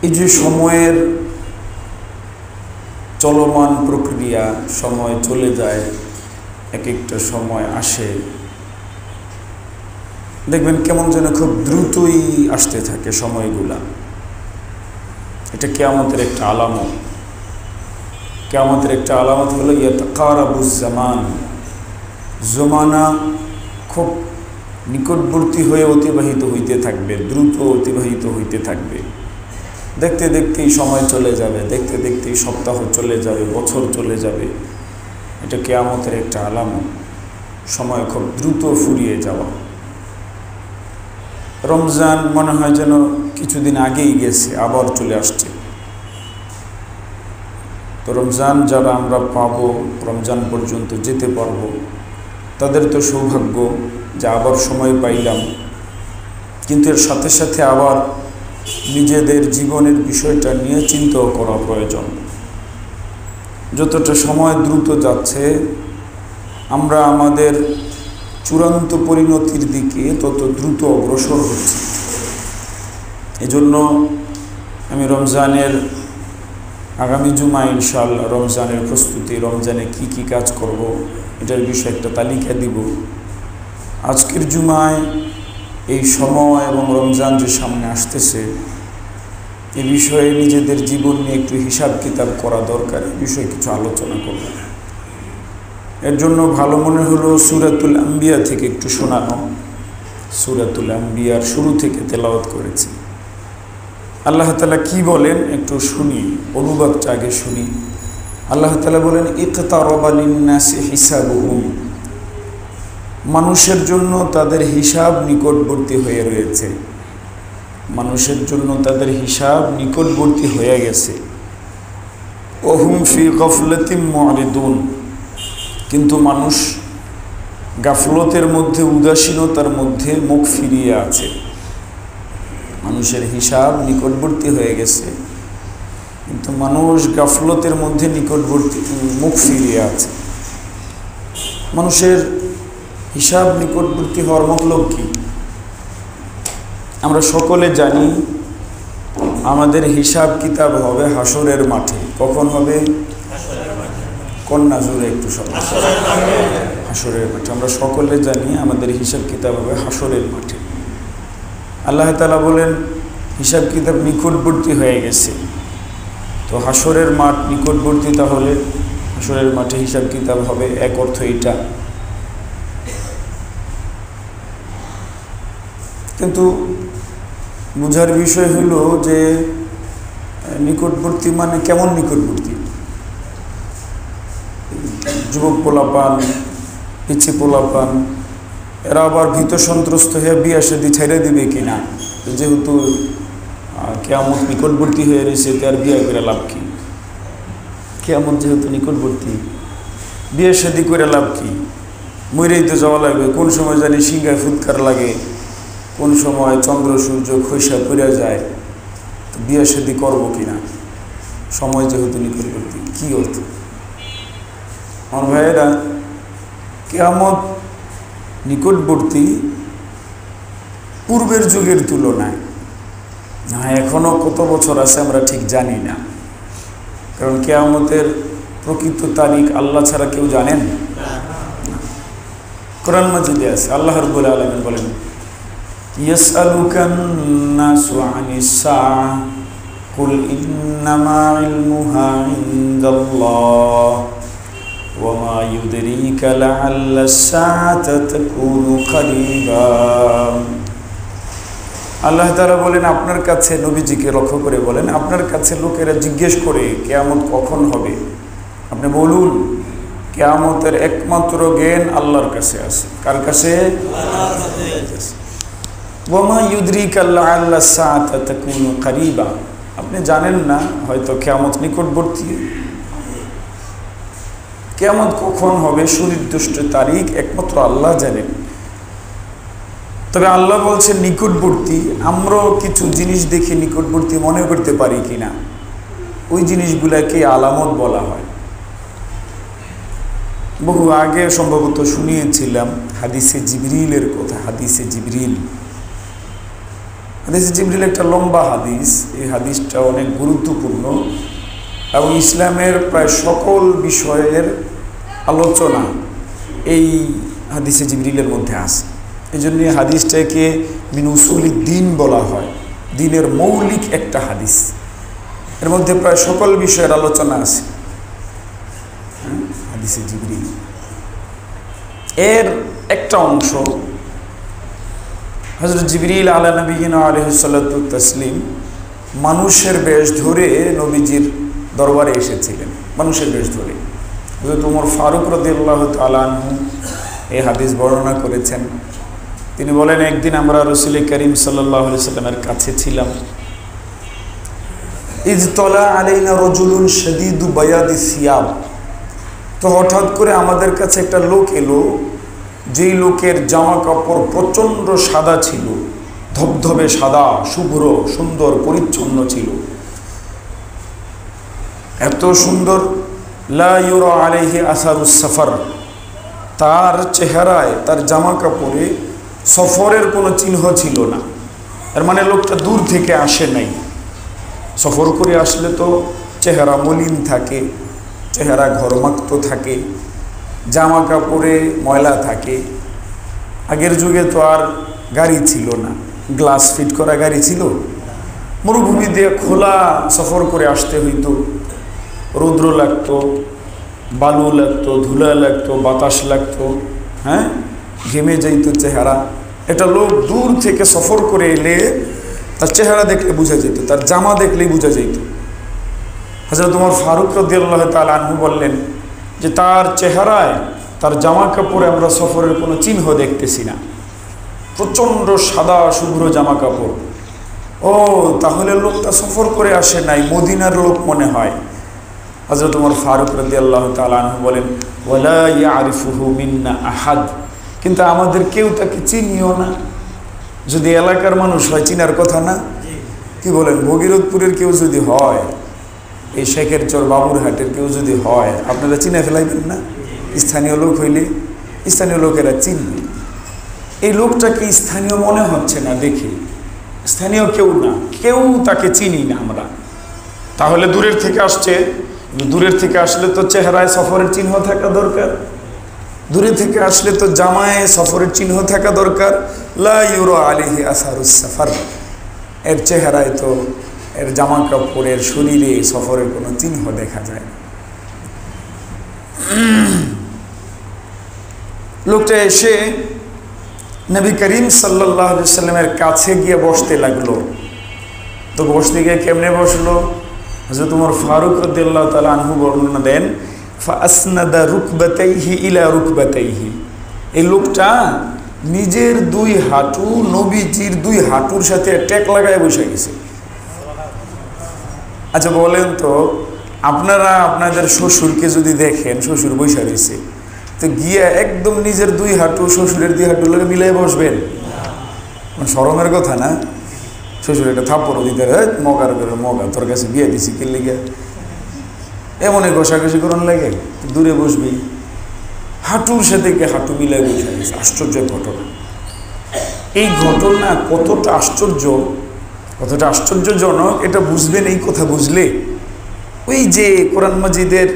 এই যে সময়ের চলমান প্রক্রিয়া, সময় চলে যায়, এক একটা সময় আসে, দেখবেন কেমন যেন খুব দ্রুতই আসতে থাকে সময়গুলা। এটা কিয়ামতের একটা আলামত। কিয়ামতের একটা আলামত হলো ইয়াতাকারাবুজ জামান, জমানা খুব নিকটবর্তী হয়ে অতিবাহিত হইতে থাকবে, দ্রুত অতিবাহিত হইতে থাকবে। দেখতে দেখতেই সময় চলে যাবে, দেখতে দেখতেই সপ্তাহ চলে যাবে, বছর চলে যাবে। এটা কিয়ামতের একটা আলামত, সময় খুব দ্রুত ফুরিয়ে যাওয়া। রমজান মনে হয় যেন কিছুদিন আগেই গেছে, আবার চলে আসছে। তো রমজান যারা আমরা পাবো, রমজান পর্যন্ত যেতে পারবো, তাদের তো সৌভাগ্য যে আবার সময় পাইলাম। কিন্তু এর সাথে সাথে আবার নিজেদের জীবনের বিষয়টা নিয়ে চিন্তাও করা প্রয়োজন। যতটা সময় দ্রুত যাচ্ছে, আমরা আমাদের চূড়ান্ত পরিণতির দিকে তত দ্রুত অগ্রসর হচ্ছি। এজন্য আমি রমজানের আগামী জুমায় ইনশাআল্লাহ রমজানের প্রস্তুতি, রমজানে কি কি কাজ করব, এটার বিষয়ে একটা তালিকা দিব। আজকের জুমায় এই সময় এবং রমজান যে সামনে আসতেছে, এ বিষয়ে নিজেদের জীবন নিয়ে একটু হিসাব কিতাব করা দরকার। এই বিষয়ে কিছু আলোচনা করব। এর জন্য ভালো মনে হলো সূরাতুল আম্বিয়া থেকে একটু শোনানো। সূরাতুল আম্বিয়ার শুরু থেকে তেলাওয়াত করেছি। আল্লাহ তাআলা কি বলেন একটু শুনি, অনুবাদটা আগে শুনি। আল্লাহ তাআলা বলেন, ইকতারাবা লিন-নাসি হিসাবুহুম, মানুষের জন্য তাদের হিসাব নিকটবর্তী হয়ে রয়েছে। মানুষের জন্য তাদের হিসাব নিকটবর্তী হয়ে গেছে। ওহুম ফি গাফলাতিম মুরিদুন, কিন্তু মানুষ গাফলতের মধ্যে, উদাসীনতার মধ্যে মুখ ফিরিয়ে আছে। মানুষের হিসাব নিকটবর্তী হয়ে গেছে, কিন্তু মানুষ গাফলতের মধ্যে নিকটবর্তী মুখ ফিরিয়ে আছে। মানুষের হিসাব নিকটবর্তী হওয়ার মতলব কি? আমরা সকলে জানি আমাদের হিসাব কিতাব হবে হাসরের মাঠে। কখন হবে? কন্যা জোরে একটু সব, হাসরের মাঠে। আমরা সকলে জানি আমাদের হিসাব কিতাব হবে হাসরের মাঠে। আল্লাহ তাআলা বলেন হিসাব কিতাব নিকটবর্তী হয়ে গেছে। তো হাসরের মাঠ নিকটবর্তী, তাহলে হাসরের মাঠে হিসাব কিতাব হবে, এক অর্থ এটা। কিন্তু বুঝার বিষয় হলো যে নিকটবর্তী মানে কেমন নিকটবর্তী? যুবক পোলাপান, পিচ্ছি পোলাপান, এরা আবার ভীত সন্ত্রস্ত হয়ে বিয়ে শাদী ছেড়ে দিবে কিনা? যেহেতু কিয়ামত নিকটবর্তী হয়ে রয়েছে, তার বিয়ে করে লাভ কি? কিয়ামত যেহেতু নিকটবর্তী, বিয়ে শাদী করে লাভ কি? মরেই তো যাওয়া লাগবে। কোন সময় জানি সিংহায় ফুৎকার লাগে, কোন সময় চন্দ্র সূর্য খৈসা পড়ে যায়। তো বিয়ে শাদী করবো কিনা? সময় যেহেতু নিকটবর্তী, কি অর্থ? আমার ভাইয়েরা, কিয়ামত নিকটবর্তী পূর্বের যুগের তুলনায়। এখনো কত বছর আছে আমরা ঠিক জানি না, কারণ কিয়ামতের প্রকৃত তারিখ আল্লাহ ছাড়া কেউ জানেন না। কোরআন মাজিদে আছে, আল্লাহ রাব্বুল আলামিন বলেন, ইয়াসআলুকান নাসু আনিস সাআহ কুল ইন্নামা ইলমুহা ইনদাল্লাহ ওয়া মা ইউদরিকা লাআল্লাস সাআতা তাকুনু করিবা। আল্লাহ তাআলা বলেন, আপনার কাছে, নবীজিকে লক্ষ্য করে বলেন, আপনার কাছে লোকেরা জিজ্ঞেস করে কিয়ামত কখন হবে। আপনি বলুন, কিয়ামতের একমাত্র জ্ঞান আল্লাহর কাছে আছে। কার কাছে? আল্লাহর কাছে। ওয়া মা ইউদরিকা লাআল্লাস সাআতা তাকুনু করিবা, আপনি জানেন না হয়তো কিয়ামত নিকটবর্তী। কিয়ামত কখন হবে সুনির্দিষ্ট তারিখ একমাত্র আল্লাহ জানেন। তবে আল্লাহ বলছেন নিকটবর্তী। আমরাও কিছু জিনিস দেখে নিকটবর্তী মনে করতে পারি কিনা, ওই জিনিসগুলাকে আলামত বলা হয়। বহু আগে সম্ভবত শুনিয়েছিলাম হাদিসে জিবরিলের কথা। হাদিসে জিবরিল, হাদিসে জিবরিল একটা লম্বা হাদিস। এই হাদিসটা অনেক গুরুত্বপূর্ণ এবং ইসলামের প্রায় সকল বিষয়ের আলোচনা এই হাদিসে জিবরিলের মধ্যে আছে। এই জন্য হাদিসটাকে মিন উসুলিদ দ্বীন বলা হয়, দ্বীনের মৌলিক একটা হাদিস। এর মধ্যে প্রায় সকল বিষয়ের আলোচনা আছে হাদিসে জিবরিল। এর একটা অংশ হযরত জিবরিল আলা নবিয়িনা আলাইহিস সালাতু তাসলিম মানুষের বেশ ধরে নবীজির দরবারে এসেছিলেন, মানুষের বেশ ধরে। হযরত ওমর ফারুক রাদিয়াল্লাহু তাআলা আনহু এই হাদিস বর্ণনা করেছেন। তিনি বলেন, একদিন আমরা রাসূল করিম সাল্লাল্লাহু আলাইহি সাল্লামের কাছে ছিলাম। ইয তালা আলাইনা রাজুলুন শাদীদু বায়াদি সিয়াব। তো হঠাৎ করে আমাদের কাছে একটা লোক এলো, যেই লোকের জামা কাপড় প্রচণ্ড সাদা ছিল, ধবধবে সাদা, শুভ্র, সুন্দর, পরিচ্ছন্ন ছিল। এত সুন্দর, লা ইউরা আলাইহি আসারুস সফর, তার চেহারায়, তার জামা কাপড়ে সফরের কোনো চিহ্ন ছিল না। এর মানে লোকটা দূর থেকে আসে নাই। সফর করে আসলে তো চেহারা মলিন থাকে, চেহারা ঘরমাক্ত থাকে, জামা কাপড়ে ময়লা থাকে। আগের যুগে তো আর গাড়ি ছিল না, গ্লাস ফিট করা গাড়ি ছিল। মরুভূমি দিয়ে খোলা সফর করে আসতে হইতো। রৌদ্র লাগতো, বালু লাগতো, ধুলা লাগতো, বাতাস লাগতো, হ্যাঁ, ঘেমে যাইতো চেহারা। এটা লোক দূর থেকে সফর করে এলে তার চেহারা দেখলে বোঝা যেত, তার জামা দেখলেই বোঝা যেত। হযরত ওমর ফারুক রাদিয়াল্লাহু তাআলা আনহু বললেন যে তার চেহারায়, তার জামা কাপড়ে আমরা সফরের কোনো চিহ্ন দেখতেছি না, প্রচণ্ড সাদা শুভ্র জামা কাপড়। ও, তাহলে লোকটা সফর করে আসে নাই, মদিনার লোক মনে হয়। হযরত ওমর ফারুক রাদিয়াল্লাহু তাআলা আনহু বলেন, ওয়ালা ইয়ারিফুহু মিন্না আহাদ, কিন্তু আমাদের কেউ তাকে চিনিও না। যদি এলাকার মানুষ হয় চিনার কথা না? কি বলেন? ভগীরথপুরের কেউ যদি হয়, এই শেখের চর বাবুরহাটের কেউ যদি হয়, আপনারা চিনে ফেলাইবেন না? স্থানীয় লোক হইলে স্থানীয় লোকেরা চিনবে। এই লোকটাকে স্থানীয় মনে হচ্ছে না দেখে, স্থানীয় কেউ না, কেউ তাকে চিনি না আমরা। তাহলে দূরের থেকে আসছে, দূরের থেকে আসলে তো চেহারায় সফরের চিহ্ন থাকা দরকার, দূরে থেকে আসলে তো জামায় সফরের চিহ্ন থাকা দরকার। লা ইউরা আলাইহি আসারুস সফর, এর চেহারায় তো, এর জামা কাপড়ের, শরীরে সফরের কোনো চিহ্ন দেখা যায় না। লোকটা এসে নবী করিম সাল্লাল্লাহু আলাইহি ওয়াসাল্লামের কাছে গিয়ে বসতে লাগলো। তো বসতে গিয়ে কেমনে বসলো? হযরত ওমর ফারুক রাদিয়াল্লাহু তাআলা আনহু বর্ণনা দেন, ফাসনাদা রুকবাতাইহি ইলা রুকবাতাইহি। এই লোকটা নিজের দুই হাঁটু নবীজির দুই হাঁটুর সাথে ট্যাক লাগায় বসে গেছে। আচ্ছা বলেন তো, আপনারা আপনাদের শ্বশুরকে যদি দেখেন, শ্বশুর বসে রয়েছে, তো গিয়ে একদম নিজের দুই হাঁটু শ্বশুরের দুই হাঁটুর লগে মিলাই বসবেন? শরমের কথা না? শ্বশুর একটা থাপ্পড় দিতে, মগার করে মগা, তোর কাছে বিয়ে দিছি কে লেগে এমনে ঘষাঘষি করন লাগে? দূরে বসবি, হাঁটুর সাথে হাঁটু মিলাই বসে গেছে। আশ্চর্যের ঘটনা। এই ঘটনা কতটা আশ্চর্য, কতটা আশ্চর্যজনক এটা বুঝবেন এই কথা বুঝলে। ওই যে কোরআন মাজিদের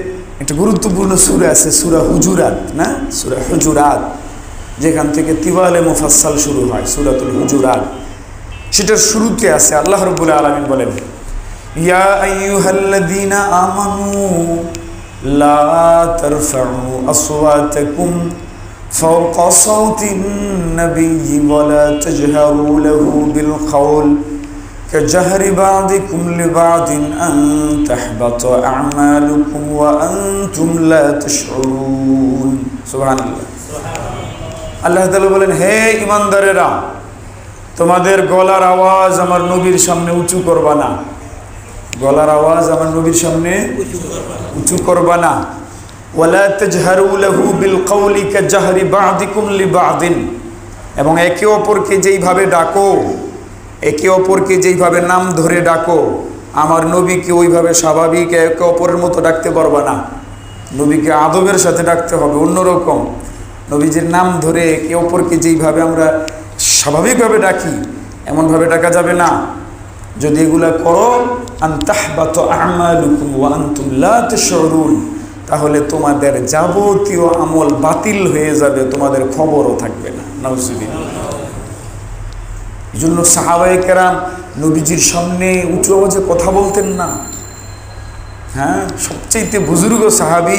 একটা গুরুত্বপূর্ণ সূরা আছে, সূরা হুজুরাত, না? সূরা হুজুরাত, যেখান থেকে তিওয়ালে মুফাসসাল শুরু হয়, সূরাতুল হুজুরাত। সেটার শুরুতে আছে আল্লাহ রাব্বুল আলামিন বলেন, ইয়া আইয়ুহাল্লাযীনা আমানু লা তারফাউ আসওয়াতাকুম ফাওকা সাওতিন নাবিয়্যি ওয়া লা তাজহারু লাহু বিল কাওল কাজাহরি বা'দিকুম লিবা'দিন আন তাহবাতা আ'মালুকুম ওয়া আনতুম লা তাশউরুন। সুবহানাল্লাহ। আল্লাহ তাআলা বলেন, হে ঈমানদারেরা, তোমাদের গলার আওয়াজ আমার নবীর সামনে উঁচু করবা না। গলার আওয়াজ আমার নবীর সামনে উঁচু করবা না। ওয়ালা তাজহারু লাহু বিল কাওলি কাজাহরি বা'দিকুম লিবা'দিন, এবং একে অপরকে যেইভাবে ডাকো, একে অপরকে যেইভাবে নাম ধরে ডাকো, আমার নবীকে ওইভাবে স্বাভাবিক একে অপরের মতো ডাকতে পারবা না। নবীকে আদবের সাথে ডাকতে হবে, অন্যরকম। নবীজির নাম ধরে একে অপরকে যেইভাবে আমরা স্বাভাবিকভাবে ডাকি, এমনভাবে ডাকা যাবে না। যদি এগুলা করো আন তাহবাতু আমালুকুম ওয়া আনতুম লা তাশউরুন, তাহলে তোমাদের যাবতীয় আমল বাতিল হয়ে যাবে, তোমাদের খবরও থাকবে না। নাউজুবিল্লাহ। এজন্য সাহাবায়ে কেরাম নবীজির সামনে উঁচু আওয়াজে কথা বলতেন না। হ্যাঁ, সবচেয়ে বুজুর্গ সাহাবী,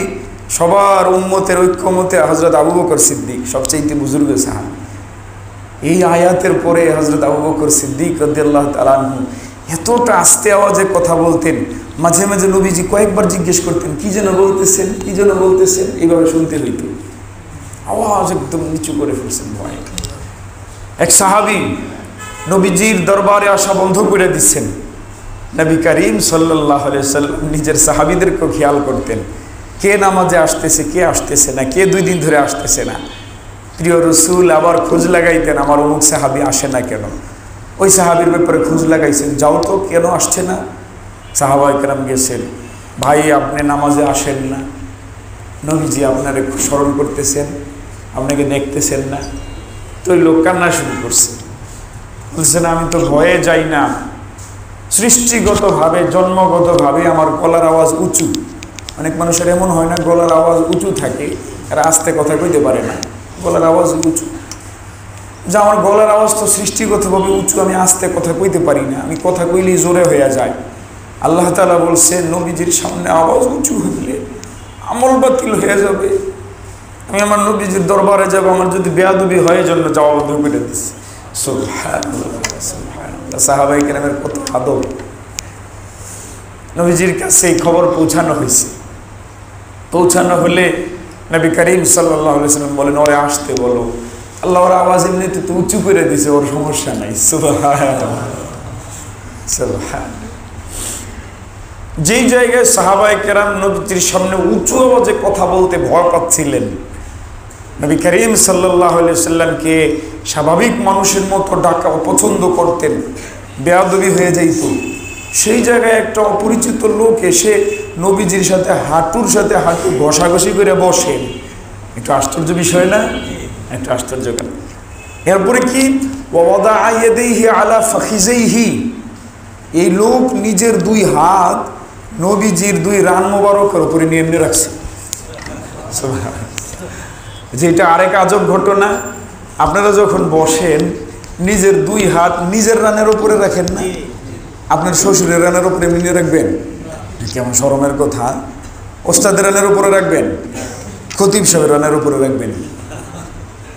সবার উম্মতের ঐক্যমতে হযরত আবু বকর সিদ্দিক সবচেয়ে বুজুর্গ সাহাবী। এই আয়াতের পরে হযরত আবু বকর সিদ্দিক রাদিয়াল্লাহু তাআলা আনহু এতটা আস্তে আওয়াজে কথা বলতেন, মাঝে মাঝে নবীজি কয়েকবার জিজ্ঞেস করতেন কি যেন বলতেছেন, কি যেন বলতেছেন, এইভাবে শুনতে হইত। আওয়াজ একদম নিচু করে ফেলছেন ভয়। এক সাহাবী নবীজির দরবারে আসা বন্ধ করে দিচ্ছেন। নবী করিম সাল্লাল্লাহু আলাইহি ওয়াসাল্লাম নিজের সাহাবীদেরকে খেয়াল করতেন, কে নামাজে আসতেছে, কে আসতেছে না, কে 2 দিন ধরে আসতেছে না। প্রিয় রসুল আবার খোঁজ লাগাইতেন, আমার অমুক সাহাবী আসে না কেন। ওই সাহাবীর ব্যাপারে খোঁজ লাগাইছেন, যাও তো কেন আসছে না। সাহাবায়ে কেরাম গেছেন, ভাই আপনি নামাজে আসেন না, নবীজি আপনারে স্মরণ করতেছেন, আপনাকে দেখতেছেন না। তো ওই লোক কান্না শুরু করছে, বলছেন আমি তো ভয়ে যাই না, সৃষ্টিগতভাবে জন্মগতভাবে আমার গলার আওয়াজ উঁচু। অনেক মানুষের এমন হয় না, গলার আওয়াজ উঁচু থাকে, এরা আস্তে কথা কইতে পারে না, গলার আওয়াজ উঁচু। যে আমার গলার আওয়াজ তো সৃষ্টিগতভাবে উঁচু, আমি আস্তে কথা কইতে পারি না, আমি কথা কইলেই জোরে হয়ে যায়। আল্লাহ তাআলা বলছেন নবীজির সামনে আওয়াজ উঁচু হইলে আমল বাতিল হয়ে যাবে, আমি আমার নবীজির দরবারে যাব, আমার যদি বেয়াদবি হয় জন্য যাওয়া বন্ধ করে দিচ্ছি। সুবহানাল্লাহ, সুবহানাল্লাহ। সাহাবায়ে কেরামের কত আদব। নবীজির কাছে এই খবর পৌঁছানো হয়েছে। পৌঁছানো হলে নবী করিম সাল্লাল্লাহু আলাইহি ওয়াসাল্লাম বলেন ওরে আসতে বলো। আল্লাহ ওর আওয়াজ এমনিতে তো উঁচু করে দিছে, ওর সমস্যা নাই। সুবহানাল্লাহ, সুবহানাল্লাহ। যেই জায়গায় সাহাবায়ে কেরাম নবীজির সামনে উঁচু আওয়াজে কথা বলতে ভয় পাচ্ছিলেন, নবী করিম সাল্লাল্লাহু আলাইহি ওয়াসাল্লামকে স্বাভাবিক মানুষের মতো ডাকা অপছন্দ করতেন, বেয়াদবি হয়ে যাইত। সেই জায়গায় একটা অপরিচিত লোক এসে নবীজির সাথে হাঁটুর সাথে হাঁটু ঘষাঘষি করে বসেন, একটু আশ্চর্য বিষয় না? একটা আশ্চর্য কেন। এরপরে কি ওয়াদা ইয়াদাইহি আলা ফাখিজাইহি, এই লোক নিজের 2 হাত নবীজির 2 রান মোবারকের উপরে নিয়ে এমনি রাখছে। যেটা আরেক আজব ঘটনা, আপনারা যখন বসেন নিজের 2 হাত নিজের রানের উপরে রাখেন না, আপনার শ্বশুরের রানের উপরে এমনি রাখবেন, কেমন শরমের কথা। ওস্তাদের রানের উপরে রাখবেন, খতিব সাহেবের রানের উপরে রাখবেন।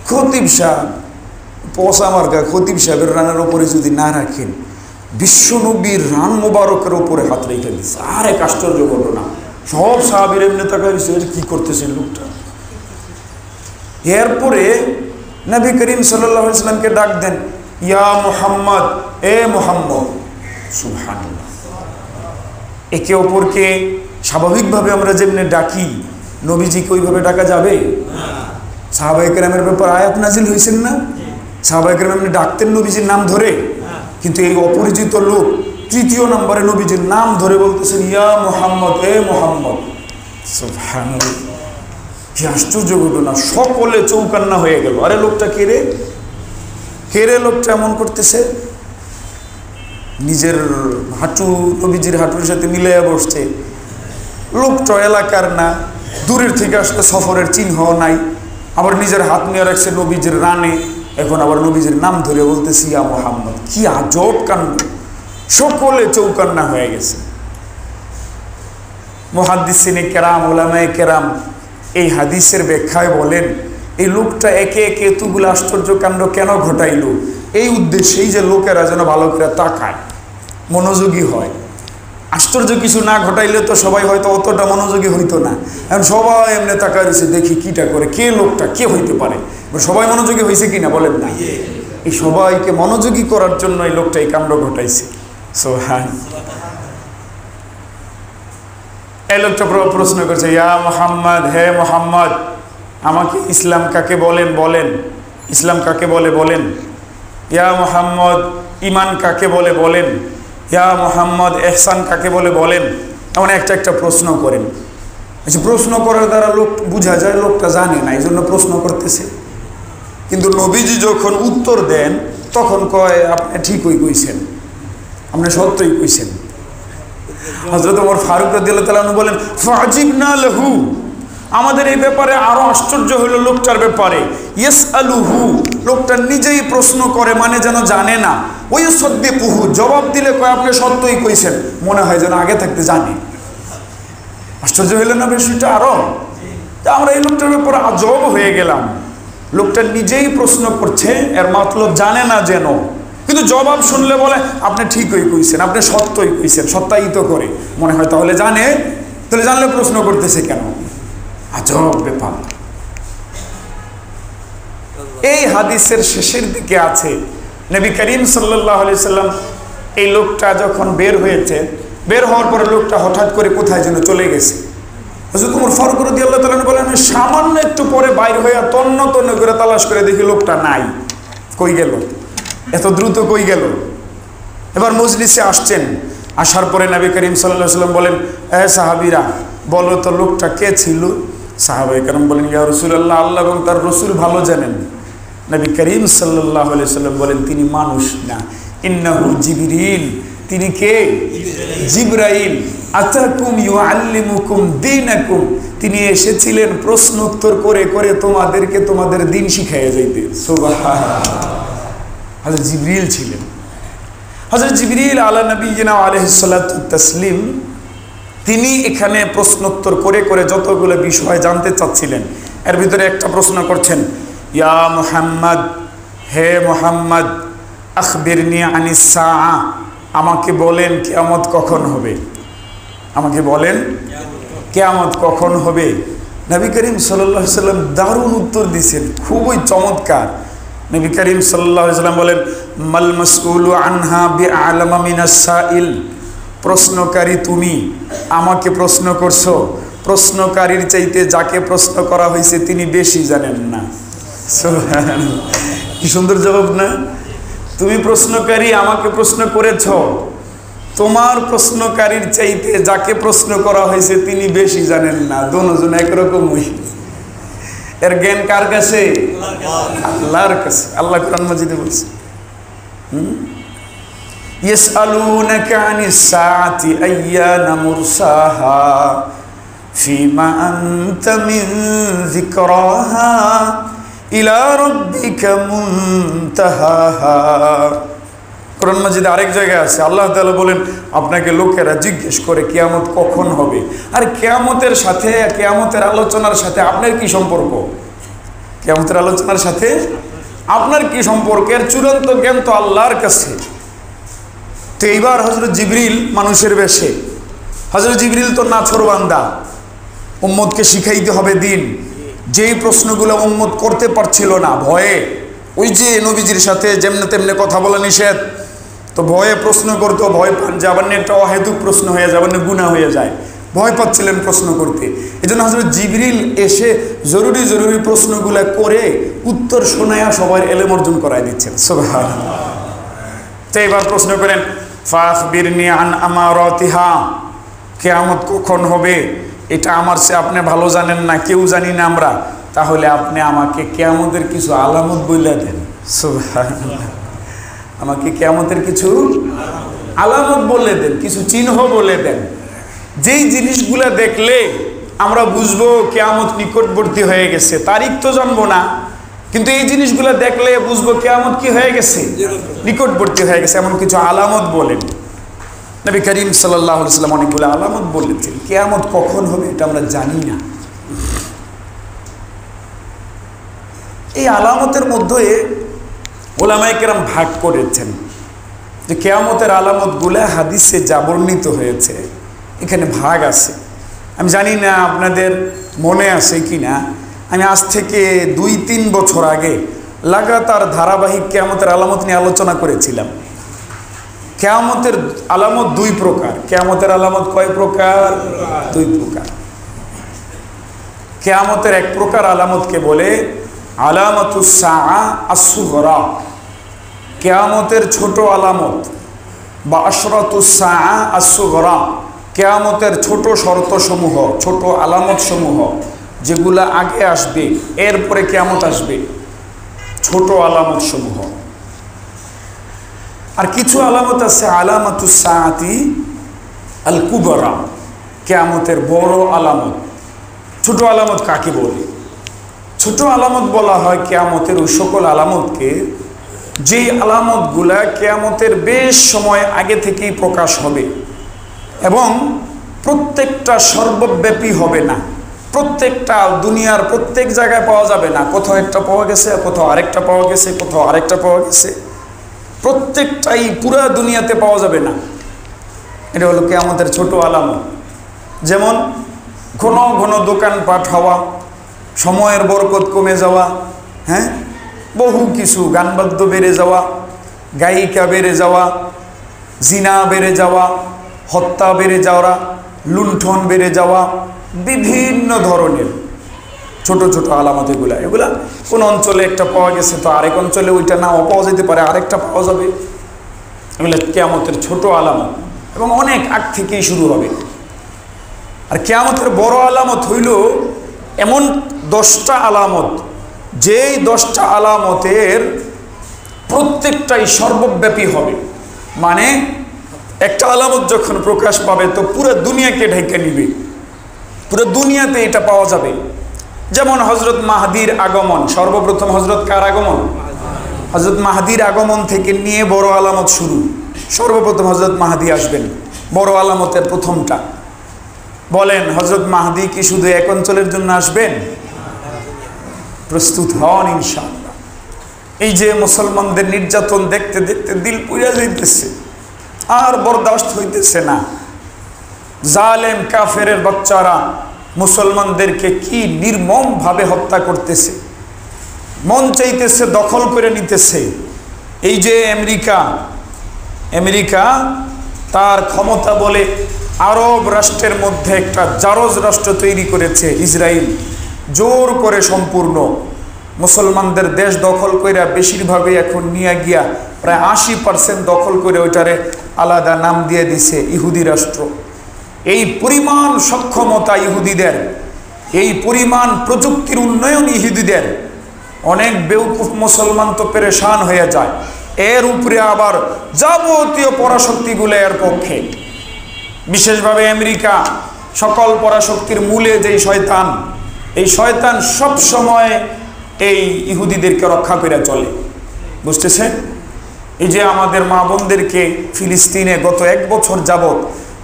খতিব সাহেব পয়সা মার্কা খতিব সাহেবের রানের উপরে যদি না রাখেন, বিশ্বনবীর রান মোবারকের উপরে হাত রেখে দিচ্ছে। আর এক আশ্চর্য ঘটনা, সব সাহাবীর এমনি তাকায় কি করতেছে লোকটা। এরপরে নবী করিম সাল্লাল্লাহু আলাইহি ওয়াসাল্লামকে ডাক দেন, ইয়া মুহাম্মদ, এ মুহাম্মদ। সুবহানাল্লাহ। একে অপরকে স্বাভাবিকভাবে আমরা যেমনি ডাকি, নবীজিকে ওইভাবে ডাকা যাবে? সাহাবায়ে কেরামের ব্যাপার আয়াত নাজিল হয়েছেন না? সাহাবায়ে কেরাম এমনি ডাকতেন নবীজির নাম ধরে, কিন্তু এই অপরিচিত লোক 3য় নম্বরে নবীজির নাম ধরে বলতেছেন, ইয়া মুহাম্মদ, এ মুহাম্মদ। সুবহানাল্লাহ, কি আশ্চর্য ঘটনা। সকলে চৌকান্না হয়ে গেল, আরে লোকটা কে রে, কে রে লোকটা এমন করতেছে। নিজের হাঁটু নবীজির হাঁটুর সাথে মিলাইয়া বসছে। লোকটা এলাকার না, দূরের থেকে আসলে সফরের চিহ্ন নাই, আবার নিজের হাত নিয়ে রাখছে নবীজির রানে, এখন আবার নবীজির নাম ধরে বলতেছি ইয়া মুহাম্মদ। কি আজব কাণ্ড, সকলে চৌকান্না হয়ে গেছে। মুহাদ্দিসিনে কেরাম, উলামায়ে কেরাম এই হাদিসের ব্যাখ্যায় বলেন, এই লোকটা একে একে এতগুলো আশ্চর্য কাণ্ড কেন ঘটাইল, এই উদ্দেশ্যেই যে লোকেরা যেন ভালো করে তাকায়, মনোযোগী হয়। আশ্চর্য কিছু না ঘটাইলে তো সবাই হয়তো অতটা মনোযোগী হইতো না। এখন সবাই এমনি তাকায় রয়েছে, দেখি কিটা করে, কে লোকটা, কে হইতে পারে। সবাই মনোযোগী হয়েছে কিনা বলেন না? এই সবাইকে মনোযোগী করার জন্য এই লোকটা এই কাণ্ড ঘটাইছে। সুবহানাল্লাহ। এই লোকটা প্রশ্ন করছে, ইয়া মুহাম্মদ, হে মুহাম্মদ, আমাকে ইসলাম কাকে বলেন বলেন, ইসলাম কাকে বলে বলেন। ইয়া মুহাম্মদ, ঈমান কাকে বলে বলেন। ইয়া মুহাম্মদ, ইহসান কাকে বলে বলেন। এমন একটা একটা প্রশ্ন করেন। প্রশ্ন করার দ্বারা লোক বোঝা যায় লোকটা জানে না, এই জন্য প্রশ্ন করতেছে। কিন্তু নবীজি যখন উত্তর দেন তখন কয়, আপনি আপনি ঠিকই কইছেন, আপনি সত্যই কইছেন। হযরত ওমর ফারুক রাদিয়াল্লাহু তাআলা বলেন ফাজিবনা লাহু, আমাদের এই ব্যাপারে আরো আশ্চর্য হলো লোকটার ব্যাপারে। ইয়াসআলুহু, লোকটা নিজেই প্রশ্ন করে, মানে যেন জানে না। ওয়ায়ুসাদ্দিকুহু, জবাব দিলে কয় আপনি সত্যই কইছেন, মনে হয় যেন আগে থাকতে জানে। আশ্চর্য হইল না বিষয়টা আরো? তা আমরা এই লোকটার ব্যাপারে আজব হয়ে গেলাম। লোকটা নিজেই প্রশ্ন করছে, এর মতলব জানে না যেন, কিন্তু জবাব শুনলে বলে আপনি ঠিকই কইছেন, আপনি সত্যই কইছেন, সত্যায়িত করে মনে হয় তাহলে জানে। তাহলে জানলে প্রশ্ন করতেছে কেন? আজব ব্যাপার। এই হাদিসের শেষের দিকে আছে নবী করিম সাল্লাল্লাহু আলাইহি সাল্লাম, এই লোকটা যখন বের হয়েছে, বের হওয়ার পরে লোকটা হঠাৎ করে কোথায় যেন চলে গেছে। হযরত ওমর ফারুক রাদিয়াল্লাহু তাআলা বলেন আমি সামান্য একটু পরে বাইর হয়ে তন্ন তন্ন করে তালাশ করে দেখি লোকটা নাই। কই গেল? এত দ্রুত কই গেল? এবার মজলিসে আসছেন, আসার পরে নবী করিম সাল্লাল্লাহু আলাইহি সাল্লাম বলেন এ সাহাবীরা বলো তো লোকটা কে ছিল? সাহাবায়ে কেরাম বলেন ইয়া রাসূলুল্লাহ, আল্লাহ এবং তার রাসূল ভালো জানেন। নবী করিম সাল্লাল্লাহু আলাইহি সাল্লাম বলেন তিনি মানুষ না, ইন্নাহু জিবরিল, তিনি কে? জিবরাইল। আতাকুম ইউআল্লিমুকুম দীনাকুম, তিনি এসেছিলেন প্রশ্ন উত্তর করে করে তোমাদেরকে তোমাদের দ্বীন শিখাইয়া যাইতে। সুবহানাল্লাহ। হযরত জিবরিল ছিলেন। হযরত জিবরিল আলা নবিয়িনা আলাইহিস সালাতু তাসলিম, তিনি এখানে প্রশ্নোত্তর করে করে যতগুলো বিষয় জানতে চাচ্ছিলেন, এর ভিতরে একটা প্রশ্ন করছেন, ইয়া মুহাম্মদ, হে মুহাম্মদ, আখবিরনি আনিস সাআ, আমাকে বলেন কিয়ামত কখন হবে, আমাকে বলেন কিয়ামত কখন হবে। নবী করিম সাল্লাল্লাহু আলাইহি সাল্লাম দারুণ উত্তর দিয়েছেন, খুবই চমৎকার। নবী করিম সাল্লাল্লাহু আলাইহি সাল্লাম বলেন মাল মাসউলু আনহা বিআলামা মিনাস সাইল, প্রশ্নকারী তুমি, আমাকে প্রশ্ন করছো, প্রশ্নকারীর চাইতে যাকে প্রশ্ন করা হয়েছে তিনি বেশি জানেন না। সুবহানাল্লাহ, কি সুন্দর জবাব না? তুমি প্রশ্নকারী, আমাকে প্রশ্ন করেছ, তোমার প্রশ্নকারীর চাইতে যাকে প্রশ্ন করা হয়েছে তিনি বেশি জানেন না। দুজন একরকমই। এর জ্ঞান কার কাছে? আল্লাহর কাছে। আল্লাহ কোরআন মাজিদে বলছে ইয়াসআলুনাকা আনিস সাআতি আইয়ানা মুরসাহা ফিমা আনতা মিন যিকরাহা ইলা রাব্বিকা মুনতাহাহা। কোরআন মাজিদে আরেক জায়গায় আছে আল্লাহ তাআলা বলেন আপনাকে লোকেরা জিজ্ঞেস করে কিয়ামত কখন হবে, আর কিয়ামতের সাথে, কিয়ামতের আলোচনার সাথে আপনার কি সম্পর্ক? কিয়ামতের আলোচনার সাথে আপনার কি সম্পর্ক? এর চূড়ান্ত জ্ঞান তো আল্লাহর কাছে। তো এইবার হযরত জিবরিল মানুষের বেশে, হযরত জিবরিল তো নাছোড়বান্দা, উম্মতকে শিখাইতে হবে দিন। যেই প্রশ্নগুলো উম্মত করতে পারছিল না ভয়ে, ওই যে নবীজির সাথে যেমনে তেমনে কথা বলা নিষেধ, তো ভয়ে প্রশ্ন করতো, ভয় পান যে আবার একটা অহেতুক প্রশ্ন হয়ে যায়, আবার গুনাহ হয়ে যায়, ভয় পাচ্ছিলেন প্রশ্ন করতে। এই জন্য হযরত জিবরিল এসে জরুরি জরুরি প্রশ্নগুলো করে উত্তর শোনায়া সবার এলেম অর্জন করাই দিচ্ছেন। সুবহানাল্লাহ। তো এবার প্রশ্ন করেন ফাখবিরনি আন আমারাতিহা, কিয়ামত কখন হবে এটা আমার চেয়ে আপনি ভালো জানেন না, কেউ জানি না আমরা, তাহলে আপনি আমাকে কিয়ামতের কিছু আলামত বলে দেন। সুবহানাল্লাহ। আমাকে কিয়ামতের কিছু আলামত বলে দেন, কিছু চিহ্ন বলে দেন, যেই জিনিসগুলো দেখলে আমরা বুঝবো কিয়ামত নিকটবর্তী হয়ে গেছে। তারিখ তো জানবো না, কিন্তু এই জিনিসগুলো দেখলে বুঝবো কিয়ামত কি হয়ে গেছে, নিকটবর্তী হয়ে গেছে। এমন কিছু আলামত বলেন। নবী করিম সাল্লাল্লাহু আলাইহি সাল্লাম অনেকগুলো আলামত বলেছেন। কিয়ামত কখন হবে এটা আমরা জানি না। এই আলামতের মধ্যে ওলামায়ে কেরাম ভাগ করেছেন যে কিয়ামতের আলামতগুলো হাদিসে যা বর্ণিত হয়েছে এখানে ভাগ আছে। আমি জানি না আপনাদের মনে আছে কি না, আমি আজ থেকে 2-3 বছর আগে লাগাতার ধারাবাহিক কিয়ামতের আলামত নিয়ে আলোচনা করেছিলাম। কিয়ামতের আলামত 2 প্রকার। কিয়ামতের আলামত কয় প্রকার? 2 প্রকার। কিয়ামতের এক প্রকার আলামতকে বলে আলামাতুস সাআ আস-সুগরা, কিয়ামতের ছোট আলামত, বা আশরাতুস সাআ আস-সুগরা, কিয়ামতের ছোট শর্তসমূহ, ছোট আলামতসমূহ যেগুলা আগে আসবে, এরপরে কিয়ামত আসবে, ছোট আলামতসমূহ। আর কিছু আলামত আছে আলামাতুস সাআতি আল কুবরা, কিয়ামতের বড় আলামত। ছোট আলামত কাকে বলে? ছোট আলামত বলা হয় কিয়ামতের ওই সকল আলামতকে যেই আলামতগুলা কিয়ামতের বেশ সময় আগে থেকেই প্রকাশ হবে এবং প্রত্যেকটা সর্বব্যাপী হবে না, প্রত্যেকটা দুনিয়ার প্রত্যেক জায়গায় পাওয়া যাবে না। কোথাও একটা পাওয়া গেছে, কোথাও আরেকটা পাওয়া গেছে, কোথাও আরেকটা পাওয়া গেছে, প্রত্যেকটাই পুরা দুনিয়াতে পাওয়া যাবে না। এটা হলো কিয়ামতের ছোট আলামত। যেমন ঘন ঘন দোকানপাট হওয়া, সময়ের বরকত কমে যাওয়া, হ্যাঁ, বহু কিছু, গানবাদ্য বেড়ে যাওয়া, গায়িকা বেড়ে যাওয়া, জিনা বেড়ে যাওয়া, হত্যা বেড়ে যাওয়া, লুণ্ঠন বেড়ে যাওয়া, বিভিন্ন ধরনের ছোট ছোট আলামত। এগুলা কোন অঞ্চলে একটা পাওয়া গেছে তো আরেক অঞ্চলে ওইটা নাও পাওয়া যেতে পারে, আরেকটা পাওয়া যাবে। এগুলো কিয়ামতের ছোট আলামত এবং অনেক আগ থেকেই শুরু হবে। আর কিয়ামতের বড় আলামত হইল এমন 10টা আলামত, যেই 10টা আলামতের প্রত্যেকটাই সর্বব্যাপী হবে। মানে একটা আলামত যখন প্রকাশ পাবে তো পুরো দুনিয়াকে ঢেকে নিবে, পুরো দুনিয়াতে এটা পাওয়া যাবে। যেমন হযরত মাহদীর আগমন, সর্বপ্রথম হযরত কার আগমন? হযরত মাহদীর আগমন থেকে নিয়ে বড় আলামত শুরু। সর্বপ্রথম হযরত মাহদী আসবেন, বড় আলামতের প্রথমটা। বলেন হযরত মাহদী কি শুধু এক অঞ্চলের জন্য আসবেন? প্রস্তুত হন ইনশাআল্লাহ। এই যে মুসলমানদের নির্যাতন দেখতে দেখতে দিল পুড়ে যাইতেছে, আর বরদাস্ত হইতেছে না। জালেম কাফেরের বাচ্চারা মুসলমানদেরকে কি নির্মম ভাবে হত্যা করতেছে, মন চাইতেছে দখল করে নিতেছে। এই যে আমেরিকা তার ক্ষমতা বলে আরব রাষ্ট্রের মধ্যে একটা জারজ রাষ্ট্র তৈরি করেছে, ইসরায়েল, জোর করে সম্পূর্ণ মুসলমানদের দেশ দখল করে বেশিরভাগই এখন নিয়ে গিয়া প্রায় 80% দখল করে ওইটারে আলাদা নাম দিয়ে দিছে ইহুদি রাষ্ট্র। এই পরিমাণ সক্ষমতা ইহুদিদের, এই পরিমাণ প্রযুক্তির উন্নয়ন ইহুদিদের, অনেক বেউকুফ মুসলমান তো পেরেশান হয়ে যায়। এর উপরে আবার যাবতীয় পরাশক্তিগুলো এর পক্ষে, বিশেষভাবে আমেরিকা, সকল পরাশক্তির মূলে যেই শয়তান, এই শয়তান সব সময় এই ইহুদিদেরকে রক্ষা করে চলে। বুঝতেছেন? এই যে আমাদের মা বোনদেরকে ফিলিস্তিনে গত 1 বছর যাবত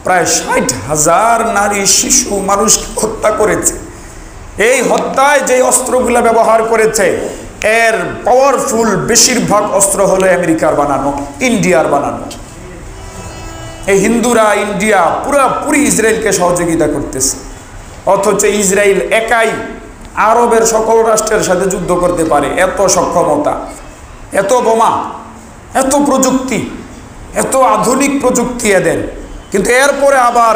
প্রায় 60,000 নারী শিশু মানুষকে হত্যা করেছে। এই হত্যায় যে অস্ত্রগুলো ব্যবহার করেছে এর পাওয়ারফুল বেশিরভাগ অস্ত্র হলো আমেরিকার বানানো, ইন্ডিয়ার বানানো। এই হিন্দুরা ইন্ডিয়া পুরোপুরি ইসরায়েলকে সহযোগিতা করতেছে, অথচ ইসরায়েল একাই আরবের সকল রাষ্ট্রের সাথে যুদ্ধ করতে পারে। এত সক্ষমতা, এত বোমা, এত প্রযুক্তি, এত আধুনিক প্রযুক্তি এদের। কিন্তু এরপরে আবার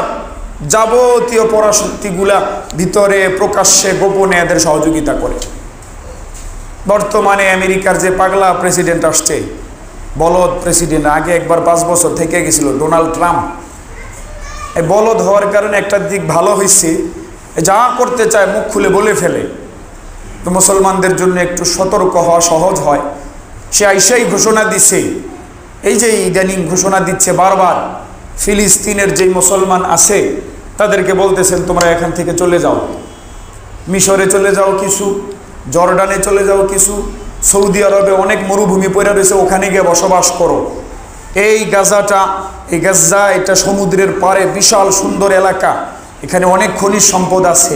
যাবতীয় পরাশক্তিগুলা ভিতরে প্রকাশ্যে গোপনে এদের সহযোগিতা করে। বর্তমানে আমেরিকার যে পাগলা প্রেসিডেন্ট আসছে, বলদ প্রেসিডেন্ট, আগে একবার 5 বছর থেকে গেছিল ডোনাল্ড ট্রাম্প। এই বলদ হওয়ার কারণে একটা দিক ভালো হয়েছে, যা করতে চায় মুখ খুলে বলে ফেলে, তো মুসলমানদের জন্য একটু সতর্ক হওয়া সহজ হয়। সে আইসাই ঘোষণা দিছে, এই যে ইদানিং ঘোষণা দিচ্ছে বারবার, ফিলিস্তিনের যে মুসলমান আছে তাদেরকে বলতেছেন তোমরা এখান থেকে চলে যাও, মিশরে চলে যাও কিছু, জর্ডানে চলে যাও কিছু, সৌদি আরবে অনেক মরুভূমি পড়ে রয়েছে, ওখানে গিয়ে বসবাস করো। এই গাজা এটা সমুদ্রের পাড়ে বিশাল সুন্দর এলাকা, এখানে অনেক খনিজ সম্পদ আছে,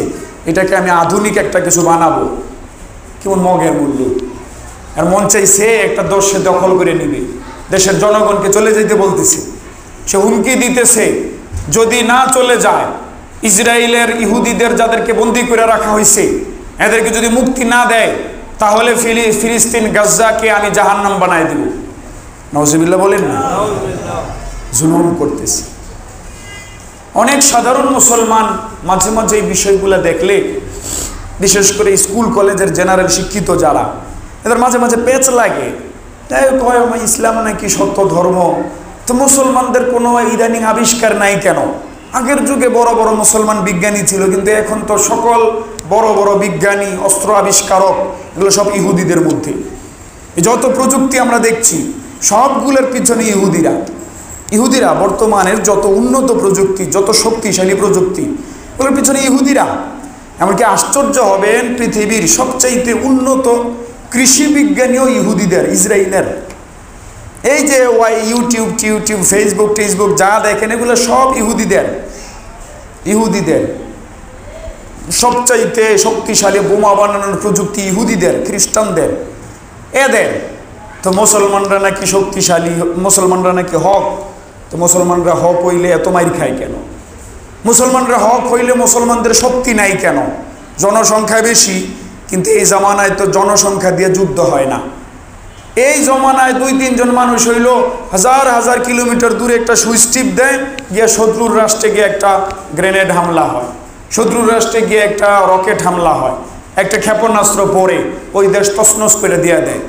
এটাকে আমি আধুনিক একটা কিছু বানাবো। কেমন মগের মূল্য! আর মন চাইছে একটা দেশ সে দখল করে নিবে, দেশের জনগণকে চলে যেতে বলতেছে, সে হুমকি দিতেছে যদি না চলে যায়, ইসরায়েলের ইহুদিদের যাদেরকে বন্দী করে রাখা হয়েছে এদেরকে যদি মুক্তি না দেয় তাহলে ফিলিস্তিন গাজ্জাকে আমি জাহান্নাম বানায় দিব। নাউজুবিল্লাহ বলেন না? জুলুম করতেছে। অনেক সাধারণ মুসলমান মাঝে মাঝে এই বিষয়গুলো দেখলে, বিশেষ করে স্কুল কলেজের জেনারেল শিক্ষিত যারা, এদের মাঝে মাঝে পেচ লাগে, কয় ইসলাম নাকি সত্য ধর্ম, তো মুসলমানদের কোনো ইদানিং আবিষ্কার নাই কেন? আগের যুগে বড় বড় মুসলমান বিজ্ঞানী ছিল, কিন্তু এখন তো সকল বড় বড় বিজ্ঞানী, অস্ত্র আবিষ্কারক, এগুলো সব ইহুদিদের মধ্যে। যত প্রযুক্তি আমরা দেখছি সবগুলোর পিছনে ইহুদিরা বর্তমানের যত উন্নত প্রযুক্তি, যত শক্তিশালী প্রযুক্তি, ওগুলোর পিছনে ইহুদিরা। এমনকি আশ্চর্য হবেন, পৃথিবীর সবচাইতে উন্নত কৃষি বিজ্ঞানীও ইহুদিদের, ইসরায়েলের। এই যে ইউটিউব ফেসবুক যা দেখেন, এগুলো সব ইহুদিদের। সবচাইতে শক্তিশালী বোমা বানানোর প্রযুক্তি ইহুদিদের, খ্রিস্টানদের, এদের। তো মুসলমানরা নাকি শক্তিশালী, মুসলমানরা নাকি হক। তো মুসলমানরা হক হইলে এত মাইর খায় কেন? মুসলমানরা হক হইলে মুসলমানদের শক্তি নাই কেন? জনসংখ্যা বেশি, কিন্তু এই জামানায় তো জনসংখ্যা দিয়ে যুদ্ধ হয় না। এই জমানায় 2-3 জন মানুষ হইল হাজার হাজার কিলোমিটার দূরে একটা সুইচ টিপ দেয়, গিয়ে শত্রুর রাষ্ট্রে গিয়ে একটা গ্রেনেড হামলা হয়, শত্রুর রাষ্ট্রে গিয়ে একটা রকেট হামলা হয়, একটা ক্ষেপণাস্ত্র পড়ে ওই দেশ তছনছ করে দিয়ে দেয়।